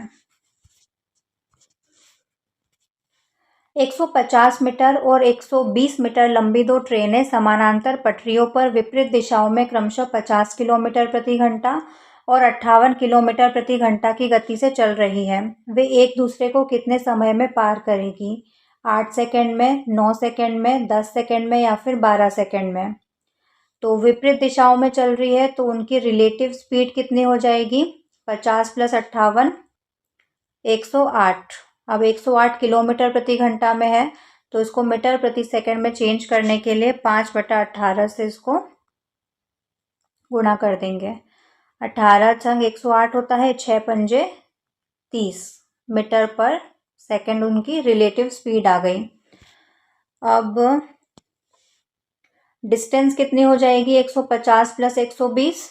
150 मीटर और 120 मीटर लंबी दो ट्रेनें समानांतर पटरियों पर विपरीत दिशाओं में क्रमशः 50 किलोमीटर प्रति घंटा और 58 किलोमीटर प्रति घंटा की गति से चल रही है। वे एक दूसरे को कितने समय में पार करेगी? 8 सेकंड में, 9 सेकंड में, 10 सेकंड में या फिर 12 सेकंड में? तो विपरीत दिशाओं में चल रही है तो उनकी रिलेटिव स्पीड कितनी हो जाएगी? 50 + 58 108। अब 108 किलोमीटर प्रति घंटा में है तो इसको मीटर प्रति सेकंड में चेंज करने के लिए 5/18 से इसको गुणा कर देंगे। 18 संग 108 होता है, 6 पंजे 30 मीटर पर सेकंड उनकी रिलेटिव स्पीड आ गई। अब डिस्टेंस कितनी हो जाएगी? 150 + 120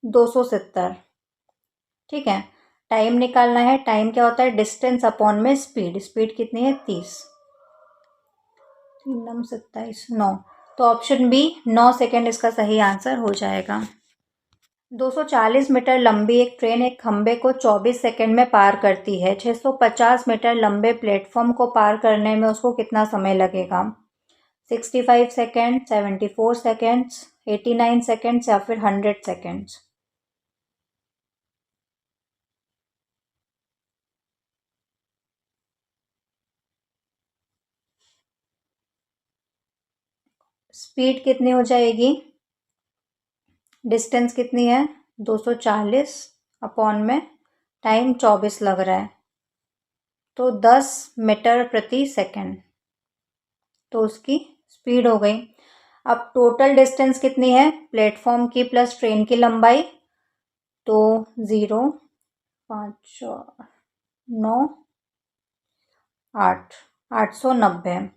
270। ठीक है, टाइम निकालना है। टाइम क्या होता है? डिस्टेंस अपॉन में स्पीड। स्पीड कितनी है? 30। 3 27 9, तो ऑप्शन बी 9 सेकेंड इसका सही आंसर हो जाएगा। 240 मीटर लंबी एक ट्रेन एक खंबे को 24 सेकंड में पार करती है। 650 मीटर लंबे प्लेटफॉर्म को पार करने में उसको कितना समय लगेगा? 65 सेकेंड, 74 सेकेंड्स, 89 सेकेंड्स या फिर 100 सेकेंड्स? स्पीड कितनी हो जाएगी? डिस्टेंस कितनी है? 240 अपॉन में टाइम 24 लग रहा है तो 10 मीटर प्रति सेकंड, तो उसकी स्पीड हो गई। अब टोटल डिस्टेंस कितनी है प्लेटफॉर्म की प्लस ट्रेन की लंबाई? तो 0 5 9 8 890।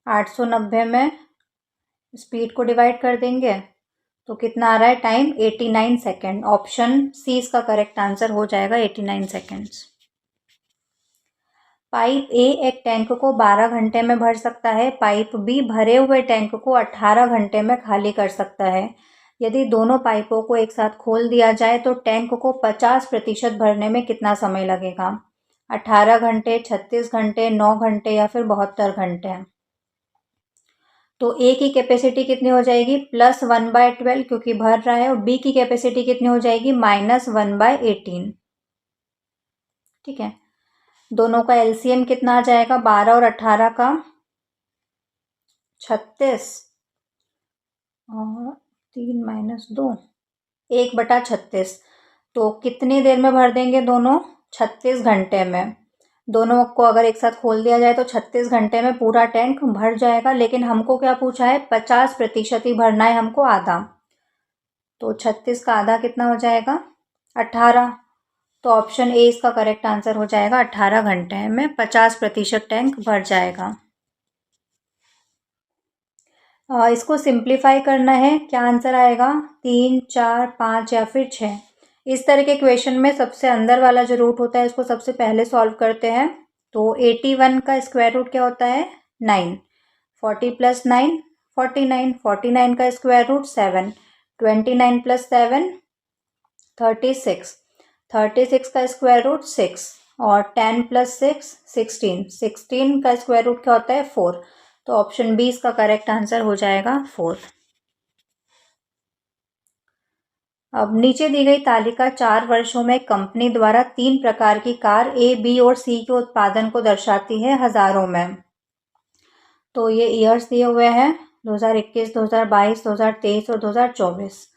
890 में स्पीड को डिवाइड कर देंगे तो कितना आ रहा है टाइम? 89 सेकेंड। ऑप्शन सी इसका करेक्ट आंसर हो जाएगा, 89 सेकेंड्स। पाइप ए एक टैंक को 12 घंटे में भर सकता है। पाइप बी भरे हुए टैंक को 18 घंटे में खाली कर सकता है। यदि दोनों पाइपों को एक साथ खोल दिया जाए तो टैंक को 50% भरने में कितना समय लगेगा? 18 घंटे, 36 घंटे, 9 घंटे या फिर 72 घंटे? तो ए की कैपेसिटी कितनी हो जाएगी? +1/12 क्योंकि भर रहा है, और बी की कैपेसिटी कितनी हो जाएगी? -1/18। ठीक है, दोनों का एलसीएम कितना आ जाएगा? 12 और 18 का 36 और 3 - 2 1/36। तो कितनी देर में भर देंगे दोनों? 36 घंटे में। दोनों को अगर एक साथ खोल दिया जाए तो 36 घंटे में पूरा टैंक भर जाएगा, लेकिन हमको क्या पूछा है? 50% ही भरना है हमको, आधा। तो 36 का आधा कितना हो जाएगा? 18। तो ऑप्शन ए इसका करेक्ट आंसर हो जाएगा, 18 घंटे में 50% टैंक भर जाएगा। इसको सिंप्लीफाई करना है, क्या आंसर आएगा? 3 4 5 या फिर 6? इस तरह के क्वेश्चन में सबसे अंदर वाला जो रूट होता है इसको सबसे पहले सॉल्व करते हैं। तो 81 का स्क्वायर रूट क्या होता है? 9। 40 + 9 49। 49 का स्क्वायर रूट 7। 29 + 7 36। 36 का स्क्वायर रूट 6 और 10 + 6 16। 16 का स्क्वायर रूट क्या होता है? 4। तो ऑप्शन बी इसका करेक्ट आंसर हो जाएगा, 4। अब नीचे दी गई तालिका 4 वर्षों में कंपनी द्वारा 3 प्रकार की कार ए, बी और सी के उत्पादन को दर्शाती है हजारों में। तो ये ईयर्स दिए हुए हैं 2021, 2022, 2023 और 2024।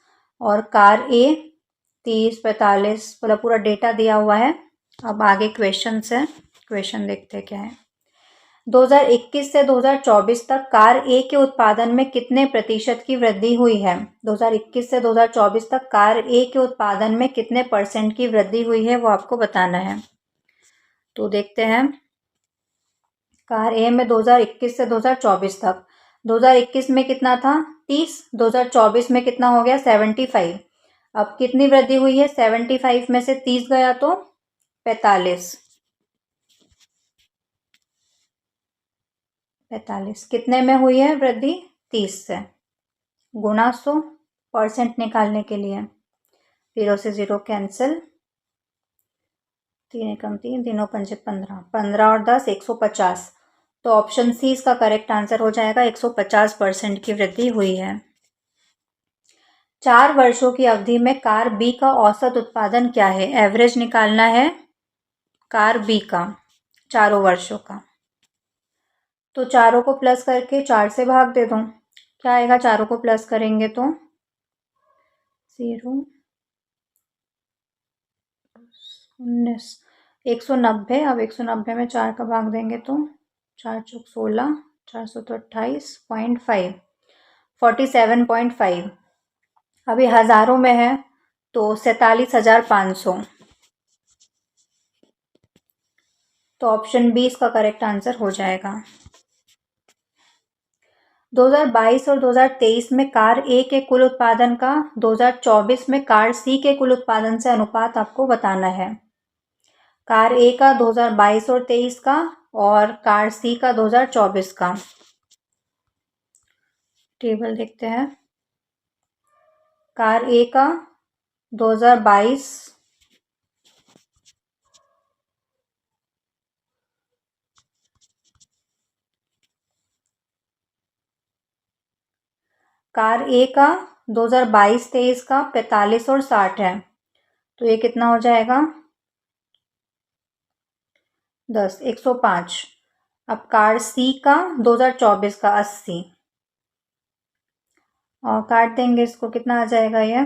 और कार ए 30 45 मतलब पूरा डेटा दिया हुआ है। अब आगे क्वेश्चन है, क्वेश्चन देखते हैं क्या है। 2021 से 2024 तक कार ए के उत्पादन में कितने प्रतिशत की वृद्धि हुई है? 2021 से 2024 तक कार ए के उत्पादन में कितने % की वृद्धि हुई है वो आपको बताना है। तो देखते हैं, कार ए में 2021 से 2024 तक, 2021 में कितना था? 30। 2024 में कितना हो गया? 75। अब कितनी वृद्धि हुई है? 75 में से 30 गया तो 45। 45 कितने में हुई है वृद्धि? 30 से। गुना 100 परसेंट निकालने के लिए 0 से 0 कैंसिल, 3 एकम 3, तीनों पंजे 15, 15 और 10 150। तो ऑप्शन सी इसका करेक्ट आंसर हो जाएगा। 150% की वृद्धि हुई है। 4 वर्षों की अवधि में कार बी का औसत उत्पादन क्या है? एवरेज निकालना है कार बी का चारों वर्षों का। तो चारों को प्लस करके 4 से भाग दे दो। क्या आएगा चारों को प्लस करेंगे तो? 0, 19, 190। अब 190 में 4 का भाग देंगे तो 4 चौक 16, 400 तो 28.5, 47.5। अभी हज़ारों में है तो 47,500। तो ऑप्शन बी इसका करेक्ट आंसर हो जाएगा। 2022 और 2023 में कार ए के कुल उत्पादन का 2024 में कार सी के कुल उत्पादन से अनुपात आपको बताना है। कार ए का 2022 और 23 का और कार सी का 2024 का। टेबल देखते हैं। कार ए का 2022 कार ए का 2022-23 का 45 और 60 है। तो ये कितना हो जाएगा? 10, 105। अब कार सी का 2024 का 80 और काट देंगे इसको, कितना आ जाएगा ये?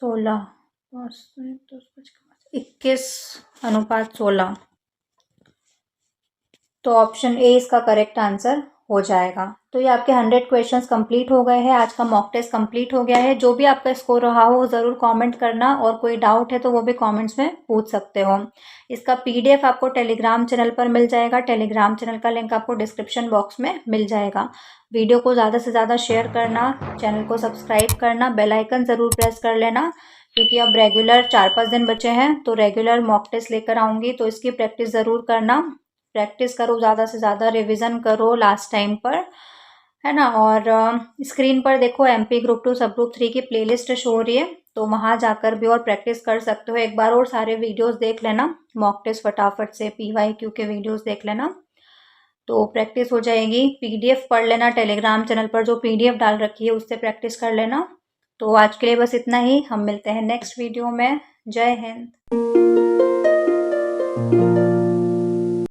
16, 21:16। तो ऑप्शन ए इसका करेक्ट आंसर हो जाएगा। तो ये आपके 100 क्वेश्चंस कंप्लीट हो गए हैं। आज का मॉक टेस्ट कंप्लीट हो गया है। जो भी आपका स्कोर रहा हो ज़रूर कमेंट करना, और कोई डाउट है तो वो भी कमेंट्स में पूछ सकते हो। इसका पीडीएफ आपको टेलीग्राम चैनल पर मिल जाएगा। टेलीग्राम चैनल का लिंक आपको डिस्क्रिप्शन बॉक्स में मिल जाएगा। वीडियो को ज़्यादा से ज़्यादा शेयर करना, चैनल को सब्सक्राइब करना, बेल आइकन ज़रूर प्रेस कर लेना, क्योंकि अब रेगुलर 4-5 दिन बचे हैं तो रेगुलर मॉक टेस्ट लेकर आऊँगी, तो इसकी प्रैक्टिस ज़रूर करना। प्रैक्टिस करो, ज़्यादा से ज़्यादा रिवीजन करो लास्ट टाइम पर, है ना। और स्क्रीन पर देखो एमपी ग्रुप 2 सब ग्रुप 3 की प्लेलिस्ट शो हो रही है, तो वहाँ जाकर भी और प्रैक्टिस कर सकते हो। एक बार और सारे वीडियोस देख लेना, मॉक टेस्ट फटाफट से पीवाईक्यू के वीडियोस देख लेना, तो प्रैक्टिस हो जाएगी। पीडीएफ पढ़ लेना, टेलीग्राम चैनल पर जो पीडीएफ डाल रखी है उससे प्रैक्टिस कर लेना। तो आज के लिए बस इतना ही। हम मिलते हैं नेक्स्ट वीडियो में। जय हिंद।